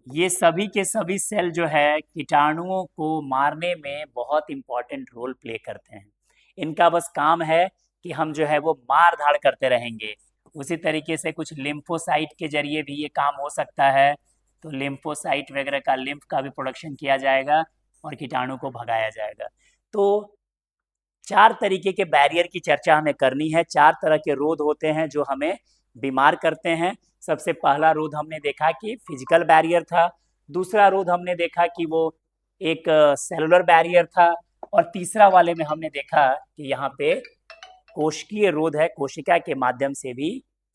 ये सभी के सभी सेल जो है कीटाणुओं को मारने में बहुत इम्पोर्टेंट रोल प्ले करते हैं। इनका बस काम है कि हम जो है वो मार धाड़ करते रहेंगे। उसी तरीके से कुछ लिम्फोसाइट के जरिए भी ये काम हो सकता है, तो लिम्फोसाइट वगैरह का लिम्फ का भी प्रोडक्शन किया जाएगा और कीटाणु को भगाया जाएगा। तो 4 तरीके के बैरियर की चर्चा हमें करनी है। 4 तरह के रोध होते हैं जो हमें बीमार करते हैं। सबसे पहला रोध हमने देखा कि फिजिकल बैरियर था, दूसरा रोध हमने देखा कि वो एक सेलुलर बैरियर था, और तीसरा वाले में हमने देखा कि यहाँ पे कोशिकीय रोध है, कोशिका के माध्यम से भी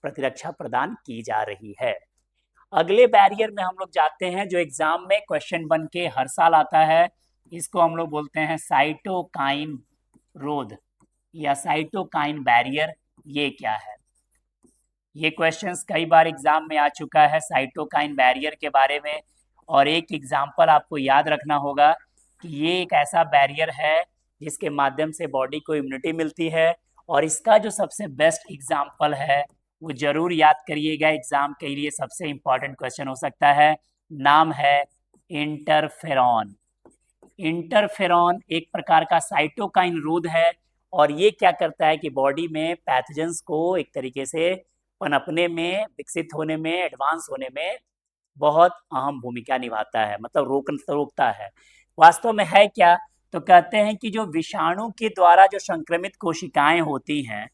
प्रतिरक्षा प्रदान की जा रही है। अगले बैरियर में हम लोग जाते हैं जो एग्जाम में क्वेश्चन बन के हर साल आता है, इसको हम लोग बोलते हैं साइटोकाइन रोध या साइटोकाइन बैरियर। ये क्या है? ये क्वेश्चंस कई बार एग्जाम में आ चुका है साइटोकाइन बैरियर के बारे में, और एक एग्जाम्पल आपको याद रखना होगा कि ये एक ऐसा बैरियर है जिसके माध्यम से बॉडी को इम्यूनिटी मिलती है, और इसका जो सबसे बेस्ट एग्जाम्पल है वो जरूर याद करिएगा, एग्जाम के लिए सबसे इम्पॉर्टेंट क्वेश्चन हो सकता है। नाम है इंटरफेरॉन। इंटरफेरॉन एक प्रकार का साइटोकाइन रोध है और ये क्या करता है कि बॉडी में पैथोजेंस को एक तरीके से पनपने में, विकसित होने में, एडवांस होने में बहुत अहम भूमिका निभाता है, मतलब रोकता है। वास्तव में है क्या? तो कहते हैं कि जो विषाणु के द्वारा जो संक्रमित कोशिकाएं होती हैं,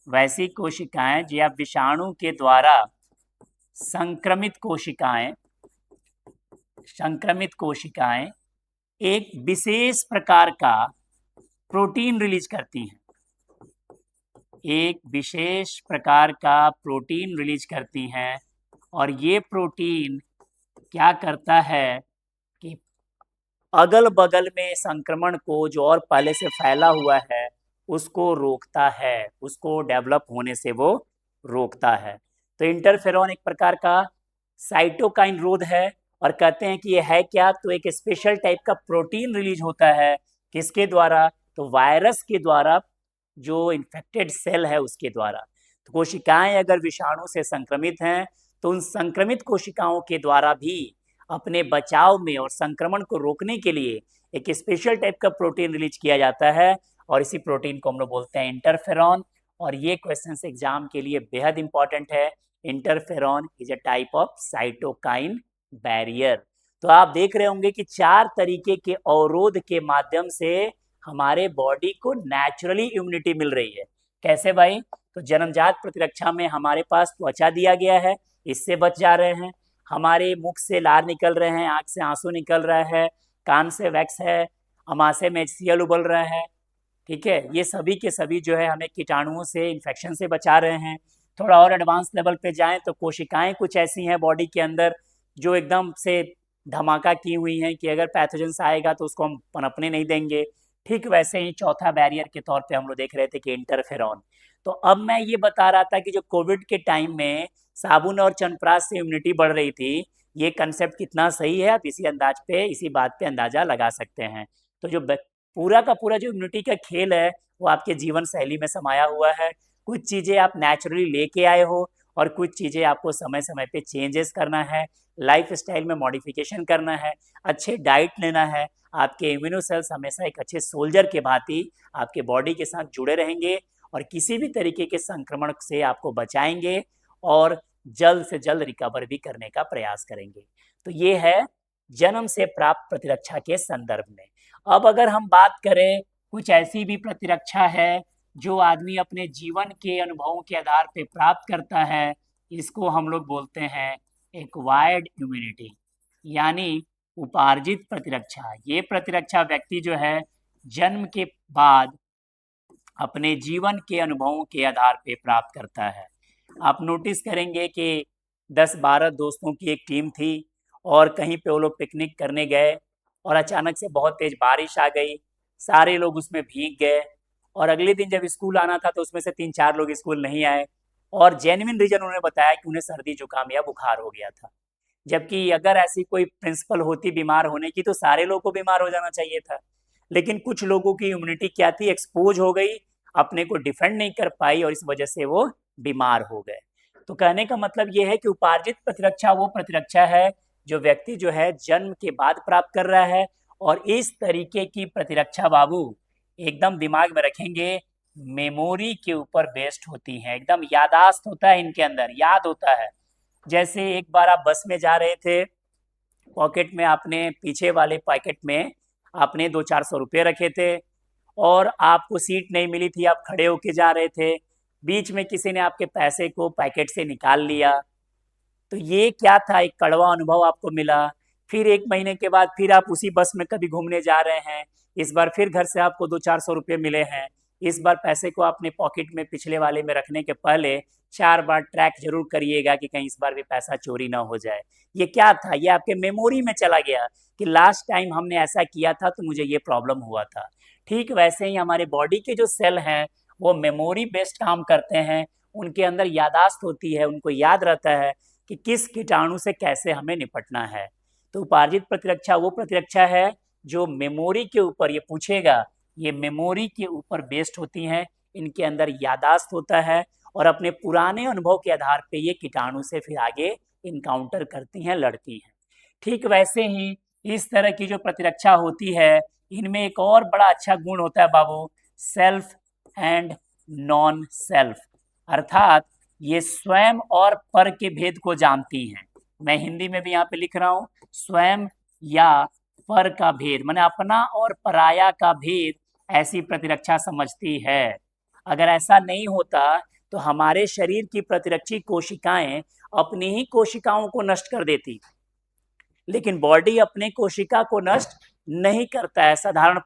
वैसी कोशिकाएं या विषाणु के द्वारा संक्रमित कोशिकाएं संक्रमित कोशिकाएं एक विशेष प्रकार का प्रोटीन रिलीज करती हैं, एक विशेष प्रकार का प्रोटीन रिलीज करती हैं। और ये प्रोटीन क्या करता है कि अगल बगल में संक्रमण को जो और पहले से फैला हुआ है उसको रोकता है, उसको डेवलप होने से वो रोकता है। तो इंटरफेरॉन एक प्रकार का साइटोकाइन रोध है, और कहते हैं कि ये है क्या? तो एक स्पेशल टाइप का प्रोटीन रिलीज होता है, किसके द्वारा? तो वायरस के द्वारा, जो इन्फेक्टेड सेल है उसके द्वारा। तो कोशिकाएं अगर विषाणु से संक्रमित हैं तो उन संक्रमित कोशिकाओं के द्वारा भी अपने बचाव में और संक्रमण को रोकने के लिए एक स्पेशल टाइप का प्रोटीन रिलीज किया जाता है, और इसी प्रोटीन को हम लोग बोलते हैं इंटरफेरॉन। और ये क्वेश्चन एग्जाम के लिए बेहद इंपॉर्टेंट है। Interferon is a type of cytokine barrier. तो आप देख रहे होंगे कि 4 तरीके के अवरोध के माध्यम से हमारे बॉडी को नेचुरली इम्यूनिटी मिल रही है। कैसे भाई? तो जन्मजात प्रतिरक्षा में हमारे पास त्वचा दिया गया है, इससे बच जा रहे हैं। हमारे मुख से लार निकल रहे हैं, आंख से आंसू निकल रहा है, कान से वैक्स है, अमाशय में HCl उबल रहा है, ठीक है। ये सभी के सभी जो है हमें कीटाणुओं से, इन्फेक्शन से बचा रहे हैं। थोड़ा और एडवांस लेवल पे जाएं तो कोशिकाएं कुछ ऐसी हैं बॉडी के अंदर जो एकदम से धमाका की हुई हैं कि अगर पैथोजेंस आएगा तो उसको हम पनपने नहीं देंगे। ठीक वैसे ही चौथा बैरियर के तौर पे हम लोग देख रहे थे कि इंटरफेरॉन। तो अब मैं ये बता रहा था कि जो कोविड के टाइम में साबुन और च्यवनप्राश से इम्यूनिटी बढ़ रही थी, ये कंसेप्ट कितना सही है आप इसी बात पे अंदाजा लगा सकते हैं। तो जो पूरा का पूरा जो इम्यूनिटी का खेल है वो आपके जीवन शैली में समाया हुआ है। कुछ चीज़ें आप नेचुरली लेके आए हो और कुछ चीज़ें आपको समय समय पे चेंजेस करना है, लाइफ स्टाइल में मॉडिफिकेशन करना है, अच्छे डाइट लेना है। आपके इम्यूनो सेल्स हमेशा एक अच्छे सोल्जर के भांति आपके बॉडी के साथ जुड़े रहेंगे और किसी भी तरीके के संक्रमण से आपको बचाएंगे और जल्द से जल्द रिकवर भी करने का प्रयास करेंगे। तो ये है जन्म से प्राप्त प्रतिरक्षा के संदर्भ में। अब अगर हम बात करें, कुछ ऐसी भी प्रतिरक्षा है जो आदमी अपने जीवन के अनुभवों के आधार पर प्राप्त करता है, इसको हम लोग बोलते हैं एक्वायर्ड इम्यूनिटी, यानी उपार्जित प्रतिरक्षा। ये प्रतिरक्षा व्यक्ति जो है जन्म के बाद अपने जीवन के अनुभवों के आधार पर प्राप्त करता है। आप नोटिस करेंगे कि 10-12 दोस्तों की एक टीम थी और कहीं पे वो लोग पिकनिक करने गए और अचानक से बहुत तेज बारिश आ गई, सारे लोग उसमें भीग गए और अगले दिन जब स्कूल आना था तो उसमें से 3-4 लोग स्कूल नहीं आए और जेन्युइन रीजन उन्होंने बताया कि उन्हें सर्दी जुकाम या बुखार हो गया था। जबकि अगर ऐसी कोई प्रिंसिपल होती बीमार होने की तो सारे लोगों को बीमार हो जाना चाहिए था, लेकिन कुछ लोगों की इम्यूनिटी क्या थी, एक्सपोज हो गई, अपने को डिफेंड नहीं कर पाई और इस वजह से वो बीमार हो गए। तो कहने का मतलब ये है कि उपार्जित प्रतिरक्षा वो प्रतिरक्षा है जो व्यक्ति जो है जन्म के बाद प्राप्त कर रहा है, और इस तरीके की प्रतिरक्षा बाबू एकदम दिमाग में रखेंगे, मेमोरी के ऊपर बेस्ड होती हैं, एकदम यादाश्त होता है इनके अंदर, याद होता है। जैसे एक बार आप बस में जा रहे थे, पॉकेट में आपने पीछे वाले पॉकेट में आपने 200-400 रुपये रखे थे और आपको सीट नहीं मिली थी, आप खड़े होके जा रहे थे, बीच में किसी ने आपके पैसे को पैकेट से निकाल लिया, तो ये क्या था, एक कड़वा अनुभव आपको मिला। फिर 1 महीने के बाद फिर आप उसी बस में कभी घूमने जा रहे हैं, इस बार फिर घर से आपको 200-400 रुपये मिले हैं, इस बार पैसे को आपने पॉकेट में पिछले वाले में रखने के पहले 4 बार ट्रैक जरूर करिएगा कि कहीं इस बार भी पैसा चोरी ना हो जाए। ये क्या था, ये आपके मेमोरी में चला गया कि लास्ट टाइम हमने ऐसा किया था तो मुझे ये प्रॉब्लम हुआ था। ठीक वैसे ही हमारे बॉडी के जो सेल हैं वो मेमोरी बेस्ड काम करते हैं, उनके अंदर यादाश्त होती है, उनको याद रहता है कि किस कीटाणु से कैसे हमें निपटना है। तो उपार्जित प्रतिरक्षा वो प्रतिरक्षा है जो मेमोरी के ऊपर, ये पूछेगा, ये मेमोरी के ऊपर बेस्ड होती हैं, इनके अंदर यादाश्त होता है और अपने पुराने अनुभव के आधार पे ये कीटाणु से फिर आगे इनकाउंटर करती हैं, लड़ती हैं। ठीक वैसे ही इस तरह की जो प्रतिरक्षा होती है, इनमें एक और बड़ा अच्छा गुण होता है बाबू, सेल्फ एंड नॉन सेल्फ, अर्थात ये स्वयं और पर के भेद को जानती हैं। मैं हिंदी में भी यहाँ पे लिख रहा हूँ, स्वयं या पर का भेद, माने अपना और पराया का भेद ऐसी प्रतिरक्षा समझती है। अगर ऐसा नहीं होता तो हमारे शरीर की प्रतिरक्षी कोशिकाएं अपनी ही कोशिकाओं को नष्ट कर देती, लेकिन बॉडी अपने कोशिका को नष्ट नहीं करता है। साधारण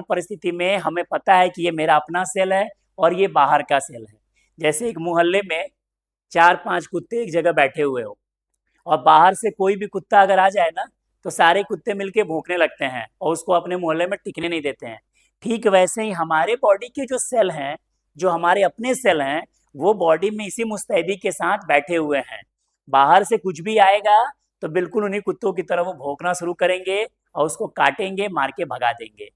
परिस्थिति में हमें पता है कि ये मेरा अपना सेल है और ये बाहर का सेल है। जैसे एक मोहल्ले में 4-5 कुत्ते एक जगह बैठे हुए हो और बाहर से कोई भी कुत्ता अगर आ जाए ना तो सारे कुत्ते मिलके भौंकने लगते हैं और उसको अपने मोहल्ले में टिकने नहीं देते हैं। ठीक वैसे ही हमारे बॉडी के जो सेल हैं, जो हमारे अपने सेल हैं, वो बॉडी में इसी मुस्तैदी के साथ बैठे हुए हैं। बाहर से कुछ भी आएगा तो बिल्कुल उन्हीं कुत्तों की तरह वो भौंकना शुरू करेंगे और उसको काटेंगे, मार के भगा देंगे।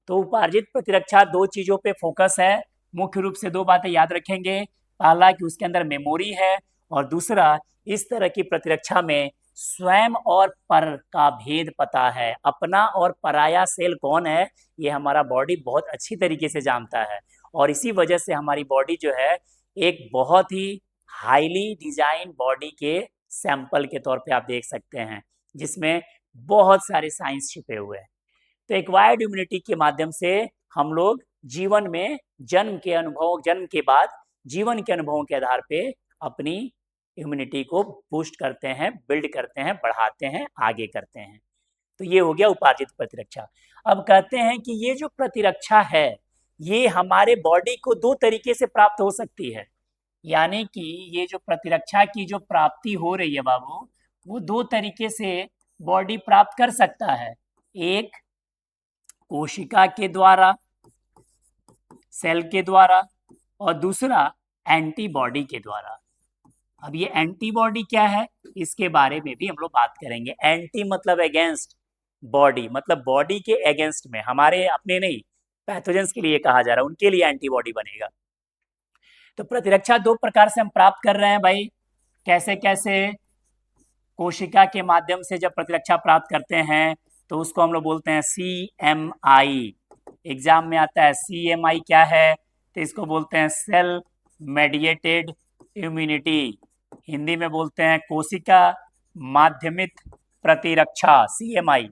तो उपार्जित प्रतिरक्षा 2 चीज़ों पे फोकस है। मुख्य रूप से 2 बातें याद रखेंगे। पहला कि उसके अंदर मेमोरी है और दूसरा इस तरह की प्रतिरक्षा में स्वयं और पर का भेद पता है। अपना और पराया सेल कौन है ये हमारा बॉडी बहुत अच्छी तरीके से जानता है और इसी वजह से हमारी बॉडी जो है एक बहुत ही हाईली डिजाइन बॉडी के सैंपल के तौर पे आप देख सकते हैं, जिसमें बहुत सारे साइंस छिपे हुए हैं। तो एक्वायर्ड इम्यूनिटी के माध्यम से हम लोग जीवन में जन्म के बाद जीवन के अनुभवों के आधार पे अपनी इम्यूनिटी को बूस्ट करते हैं, बिल्ड करते हैं, बढ़ाते हैं, आगे करते हैं। तो ये हो गया उपार्जित प्रतिरक्षा। अब कहते हैं कि ये जो प्रतिरक्षा है ये हमारे बॉडी को 2 तरीके से प्राप्त हो सकती है। यानी कि ये जो प्रतिरक्षा की जो प्राप्ति हो रही है बाबू, वो 2 तरीके से बॉडी प्राप्त कर सकता है। एक कोशिका के द्वारा, सेल के द्वारा, और दूसरा एंटीबॉडी के द्वारा। अब ये एंटीबॉडी क्या है इसके बारे में भी हम लोग बात करेंगे। एंटी मतलब अगेंस्ट, बॉडी मतलब बॉडी के अगेंस्ट में, हमारे अपने नहीं, पैथोजेंस के लिए कहा जा रहा है, उनके लिए एंटीबॉडी बनेगा। तो प्रतिरक्षा 2 प्रकार से हम प्राप्त कर रहे हैं भाई। कैसे कैसे? कोशिका के माध्यम से जब प्रतिरक्षा प्राप्त करते हैं तो उसको हम लोग बोलते हैं CMI। एग्जाम में आता है CMI क्या है, तो इसको बोलते हैं सेल मेडिएटेड इम्यूनिटी। हिंदी में बोलते हैं कोशिका माध्यमित प्रतिरक्षा, CMI।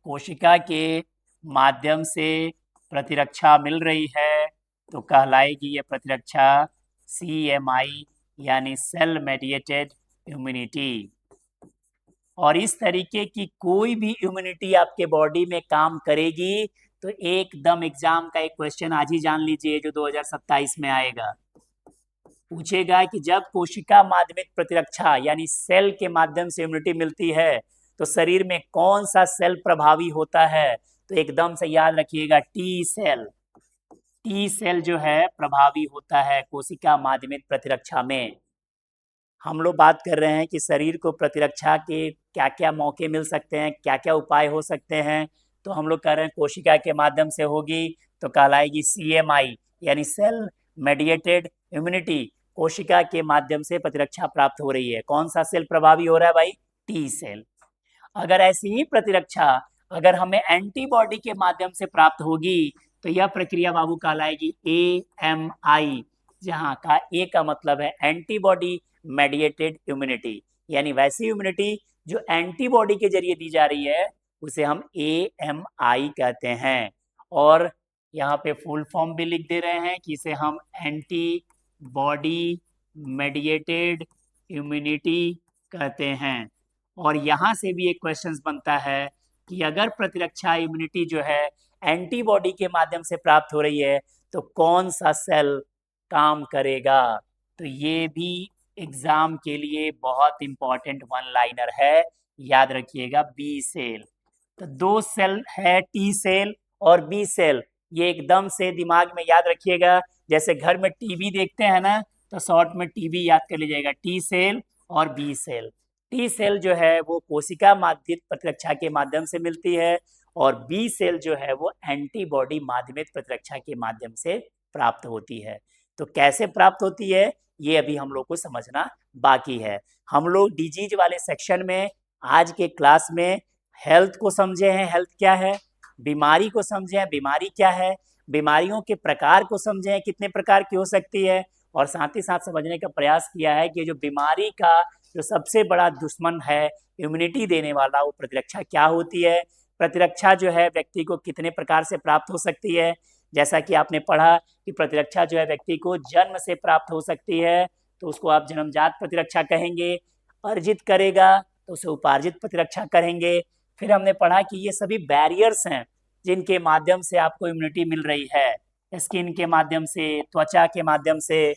कोशिका के माध्यम से प्रतिरक्षा मिल रही है तो कहलाएगी ये प्रतिरक्षा CMI यानी सेल मेडिएटेड इम्यूनिटी। और इस तरीके की कोई भी इम्यूनिटी आपके बॉडी में काम करेगी तो एकदम एग्जाम का एक क्वेश्चन आज ही जान लीजिए जो 2027 में आएगा। पूछेगा कि जब कोशिका माध्यमिक प्रतिरक्षा यानी सेल के माध्यम से इम्यूनिटी मिलती है तो शरीर में कौन सा सेल प्रभावी होता है, तो एकदम से याद रखिएगा टी सेल। टी सेल जो है प्रभावी होता है कोशिका माध्यमिक प्रतिरक्षा में। हम लोग बात कर रहे हैं कि शरीर को प्रतिरक्षा के क्या क्या मौके मिल सकते हैं, क्या क्या उपाय हो सकते हैं, तो हम लोग कह रहे हैं कोशिका के माध्यम से होगी तो कहलाएगी CMI यानी सेल मेडिएटेड इम्यूनिटी। कोशिका के माध्यम से प्रतिरक्षा प्राप्त हो रही है। कौन सा सेल प्रभावी हो रहा है भाई? T cell. अगर ऐसी ही प्रतिरक्षा अगर हमें एंटीबॉडी के माध्यम से प्राप्त होगी तो यह प्रक्रिया बाबू कहलाएगी AMI, जहाँ का ए का मतलब है एंटीबॉडी मेडिएटेड इम्यूनिटी, यानी वैसी इम्यूनिटी जो एंटीबॉडी के जरिए दी जा रही है उसे हम AMI कहते हैं। और यहाँ पे फुल फॉर्म भी लिख दे रहे हैं कि इसे हम एंटीबॉडी मेडिएटेड इम्यूनिटी कहते हैं। और यहाँ से भी एक क्वेश्चन बनता है कि अगर प्रतिरक्षा इम्यूनिटी जो है एंटीबॉडी के माध्यम से प्राप्त हो रही है तो कौन सा सेल काम करेगा, तो ये भी एग्जाम के लिए बहुत इंपॉर्टेंट वन लाइनर है, याद रखिएगा बी सेल। तो 2 सेल है, टी सेल और बी सेल, ये एकदम से दिमाग में याद रखिएगा। जैसे घर में टीवी देखते हैं ना तो शॉर्ट में टीवी याद कर लीजिएगा, टी सेल और बी सेल। टी सेल जो है वो कोशिका माध्यमिक प्रतिरक्षा के माध्यम से मिलती है और बी सेल जो है वो एंटीबॉडी माध्यमिक प्रतिरक्षा के माध्यम से प्राप्त होती है। तो कैसे प्राप्त होती है ये अभी हम लोग को समझना बाकी है। हम लोग डिजीज वाले सेक्शन में आज के क्लास में हेल्थ को समझे हैं, हेल्थ क्या है, बीमारी को समझे हैं, बीमारी क्या है, बीमारियों के प्रकार को समझे, कितने प्रकार की हो सकती है, और साथ ही साथ समझने का प्रयास किया है कि जो बीमारी का जो सबसे बड़ा दुश्मन है इम्यूनिटी देने वाला, वो प्रतिरक्षा क्या होती है, प्रतिरक्षा जो है व्यक्ति को कितने प्रकार से प्राप्त हो सकती है। जैसा कि आपने पढ़ा कि प्रतिरक्षा जो है व्यक्ति को जन्म से प्राप्त हो सकती है, तो उसको आप जन्मजात प्रतिरक्षा कहेंगे। अर्जित करेगा तो उसे उपार्जित प्रतिरक्षा करेंगे। फिर हमने पढ़ा कि ये सभी बैरियर्स हैं जिनके माध्यम से आपको इम्यूनिटी मिल रही है, स्किन के माध्यम से, त्वचा के माध्यम से,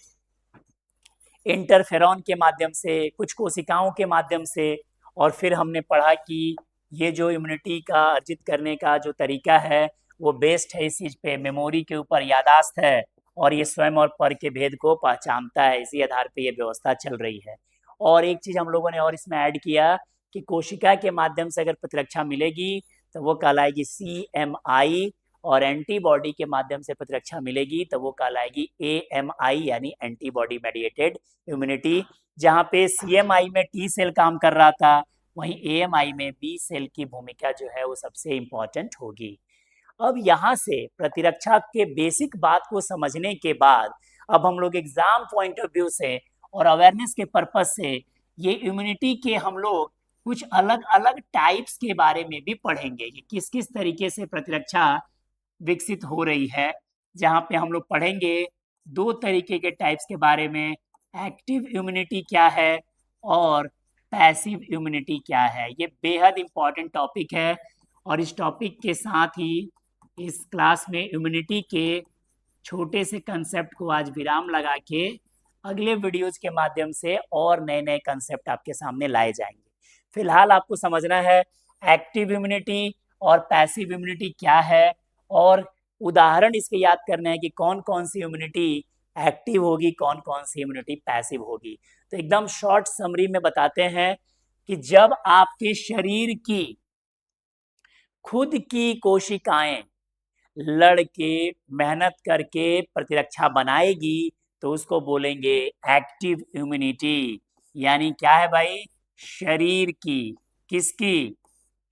इंटरफेरॉन के माध्यम से, कुछ कोशिकाओं के माध्यम से। और फिर हमने पढ़ा कि ये जो इम्यूनिटी का अर्जित करने का जो तरीका है वो बेस्ड है इस चीज़ पे, मेमोरी के ऊपर, यादाश्त है, और ये स्वयं और पर के भेद को पहचानता है। इसी आधार पे ये व्यवस्था चल रही है। और एक चीज़ हम लोगों ने और इसमें ऐड किया कि कोशिका के माध्यम से अगर प्रतिरक्षा मिलेगी तो वो कहलाएगी CMI, और एंटीबॉडी के माध्यम से प्रतिरक्षा मिलेगी तो वो कहलाएगी AMI, यानी एंटीबॉडी मेडिएटेड इम्यूनिटी। जहाँ पे CMI में T सेल काम कर रहा था, वहीं AMI में B सेल की भूमिका जो है वो सबसे इम्पोर्टेंट होगी। अब यहाँ से प्रतिरक्षा के बेसिक बात को समझने के बाद अब हम लोग एग्जाम पॉइंट ऑफ व्यू से और अवेयरनेस के पर्पज से ये इम्यूनिटी के हम लोग कुछ अलग अलग टाइप्स के बारे में भी पढ़ेंगे कि किस किस तरीके से प्रतिरक्षा विकसित हो रही है। जहाँ पे हम लोग पढ़ेंगे दो तरीके के टाइप्स के बारे में, एक्टिव इम्यूनिटी क्या है और पैसिव इम्यूनिटी क्या है। ये बेहद इम्पॉर्टेंट टॉपिक है, और इस टॉपिक के साथ ही इस क्लास में इम्यूनिटी के छोटे से कंसेप्ट को आज विराम लगा के अगले वीडियोज के माध्यम से और नए नए कंसेप्ट आपके सामने लाए जाएंगे। फिलहाल आपको समझना है एक्टिव इम्यूनिटी और पैसिव इम्यूनिटी क्या है, और उदाहरण इसके याद करने हैं कि कौन कौन सी इम्यूनिटी एक्टिव होगी, कौन कौन सी इम्यूनिटी पैसिव होगी। तो एकदम शॉर्ट समरी में बताते हैं कि जब आपके शरीर की खुद की कोशिकाएं लड़के मेहनत करके प्रतिरक्षा बनाएगी तो उसको बोलेंगे एक्टिव इम्यूनिटी। यानी क्या है भाई, शरीर की, किसकी,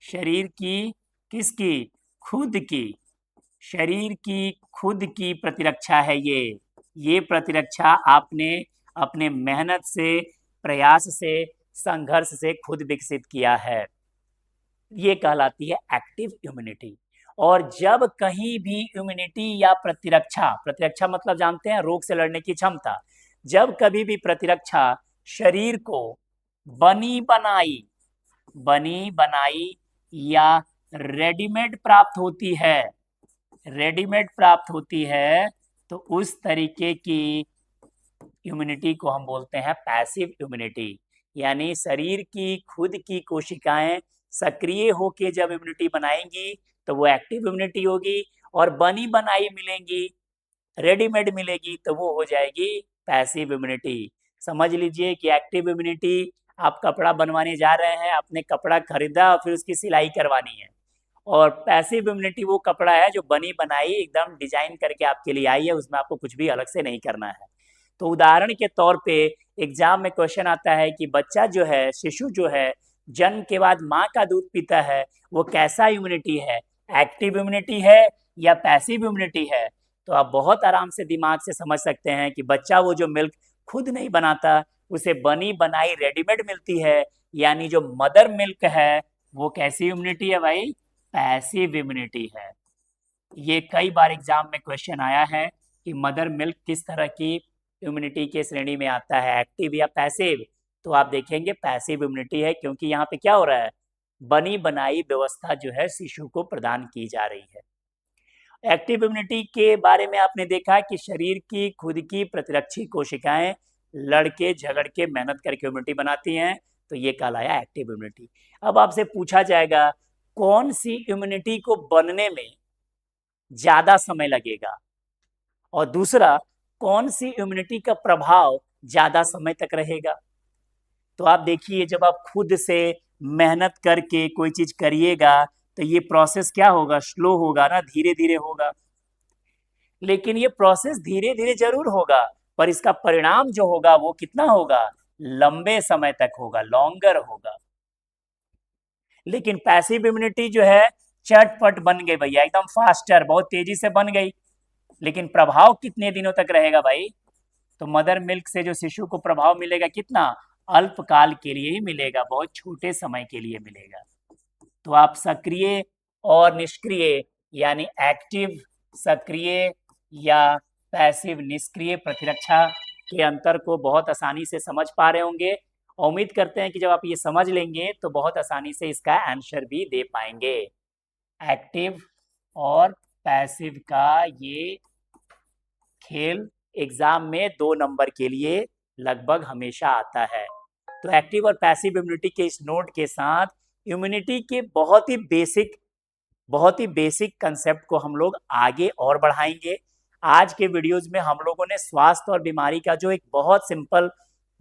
शरीर की, किसकी, खुद की, शरीर की खुद की प्रतिरक्षा है ये प्रतिरक्षा आपने अपने मेहनत से, प्रयास से, संघर्ष से खुद विकसित किया है, ये कहलाती है एक्टिव इम्यूनिटी। और जब कहीं भी इम्यूनिटी या प्रतिरक्षा, प्रतिरक्षा मतलब जानते हैं रोग से लड़ने की क्षमता, जब कभी भी प्रतिरक्षा शरीर को बनी बनाई या रेडीमेड प्राप्त होती है, रेडीमेड प्राप्त होती है, तो उस तरीके की इम्यूनिटी को हम बोलते हैं पैसिव इम्यूनिटी। यानी शरीर की खुद की कोशिकाएं सक्रिय होके जब इम्यूनिटी बनाएंगी तो वो एक्टिव इम्यूनिटी होगी, और बनी बनाई मिलेंगी, रेडीमेड मिलेगी तो वो हो जाएगी पैसिव इम्यूनिटी। समझ लीजिए कि एक्टिव इम्यूनिटी, आप कपड़ा बनवाने जा रहे हैं, आपने कपड़ा खरीदा और फिर उसकी सिलाई करवानी है, और पैसिव इम्यूनिटी वो कपड़ा है जो बनी बनाई एकदम डिजाइन करके आपके लिए आई है, उसमें आपको कुछ भी अलग से नहीं करना है। तो उदाहरण के तौर पे एग्जाम में क्वेश्चन आता है कि बच्चा जो है, शिशु जो है, जन्म के बाद माँ का दूध पीता है, वो कैसा इम्यूनिटी है, एक्टिव इम्यूनिटी है या पैसिव इम्यूनिटी है। तो आप बहुत आराम से दिमाग से समझ सकते हैं कि बच्चा वो जो मिल्क खुद नहीं बनाता, उसे बनी बनाई रेडीमेड मिलती है, यानी जो मदर मिल्क है वो कैसी इम्यूनिटी है भाई, पैसिव इम्यूनिटी है। ये कई बार एग्जाम में क्वेश्चन आया है कि मदर मिल्क किस तरह की इम्यूनिटी के श्रेणी में आता है, एक्टिव या पैसिव। तो आप देखेंगे पैसिव इम्यूनिटी है, क्योंकि यहाँ पे क्या हो रहा है, बनी बनाई व्यवस्था जो है शिशु को प्रदान की जा रही है। एक्टिव इम्यूनिटी के बारे में आपने देखा कि शरीर की खुद की प्रतिरक्षी कोशिकाएं लड़के झगड़ के मेहनत करके इम्यूनिटी बनाती हैं, तो ये कहलाया एक्टिव इम्यूनिटी। अब आपसे पूछा जाएगा कौन सी इम्यूनिटी को बनने में ज्यादा समय लगेगा, और दूसरा कौन सी इम्यूनिटी का प्रभाव ज्यादा समय तक रहेगा। तो आप देखिए, जब आप खुद से मेहनत करके कोई चीज करिएगा तो ये प्रोसेस क्या होगा, स्लो होगा ना, धीरे धीरे होगा। लेकिन ये प्रोसेस धीरे धीरे जरूर होगा, पर इसका परिणाम जो होगा वो कितना होगा, लंबे समय तक होगा, लॉन्गर होगा। लेकिन पैसिव इम्यूनिटी जो है चटपट बन गई भैया, एकदम फास्टर, बहुत तेजी से बन गई। लेकिन प्रभाव कितने दिनों तक रहेगा भाई? तो मदर मिल्क से जो शिशु को प्रभाव मिलेगा कितना? अल्पकाल के लिए ही मिलेगा, बहुत छोटे समय के लिए मिलेगा। तो आप सक्रिय और निष्क्रिय यानी एक्टिव सक्रिय या पैसिव निष्क्रिय प्रतिरक्षा के अंतर को बहुत आसानी से समझ पा रहे होंगे। उम्मीद करते हैं कि जब आप ये समझ लेंगे तो बहुत आसानी से इसका आंसर भी दे पाएंगे। एक्टिव और पैसिव का ये खेल एग्जाम में 2 नंबर के लिए लगभग हमेशा आता है। तो एक्टिव और पैसिव इम्यूनिटी के इस नोट के साथ इम्यूनिटी के बहुत ही बेसिक कंसेप्ट को हम लोग आगे और बढ़ाएंगे। आज के वीडियोज में हम लोगों ने स्वास्थ्य और बीमारी का जो एक बहुत सिंपल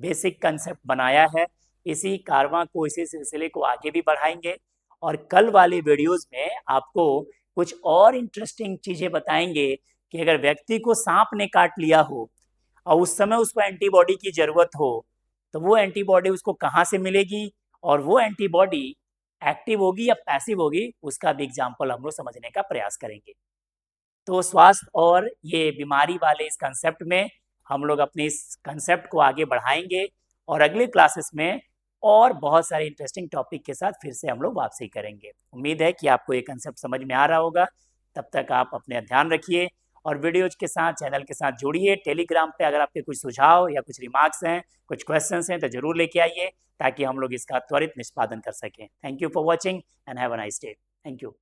बेसिक कंसेप्ट बनाया है, इसी कारवां को, इसी सिलसिले को आगे भी बढ़ाएंगे। और कल वाले वीडियोज में आपको कुछ और इंटरेस्टिंग चीज़ें बताएंगे कि अगर व्यक्ति को सांप ने काट लिया हो और उस समय उसको एंटीबॉडी की ज़रूरत हो, तो वो एंटीबॉडी उसको कहाँ से मिलेगी और वो एंटीबॉडी एक्टिव होगी या पैसिव होगी, उसका भी एग्जाम्पल हम लोग समझने का प्रयास करेंगे। तो स्वास्थ्य और ये बीमारी वाले इस कंसेप्ट में हम लोग अपने इस कंसेप्ट को आगे बढ़ाएंगे और अगले क्लासेस में और बहुत सारे इंटरेस्टिंग टॉपिक के साथ फिर से हम लोग वापसी करेंगे। उम्मीद है कि आपको ये कंसेप्ट समझ में आ रहा होगा। तब तक आप अपने ध्यान रखिए और वीडियोज के साथ, चैनल के साथ जुड़िए। टेलीग्राम पे अगर आपके कुछ सुझाव या कुछ रिमार्क्स हैं, कुछ क्वेश्चंस हैं, तो जरूर लेके आइए ताकि हम लोग इसका त्वरित निष्पादन कर सकें। Thank you for watching and have a nice day. Thank you.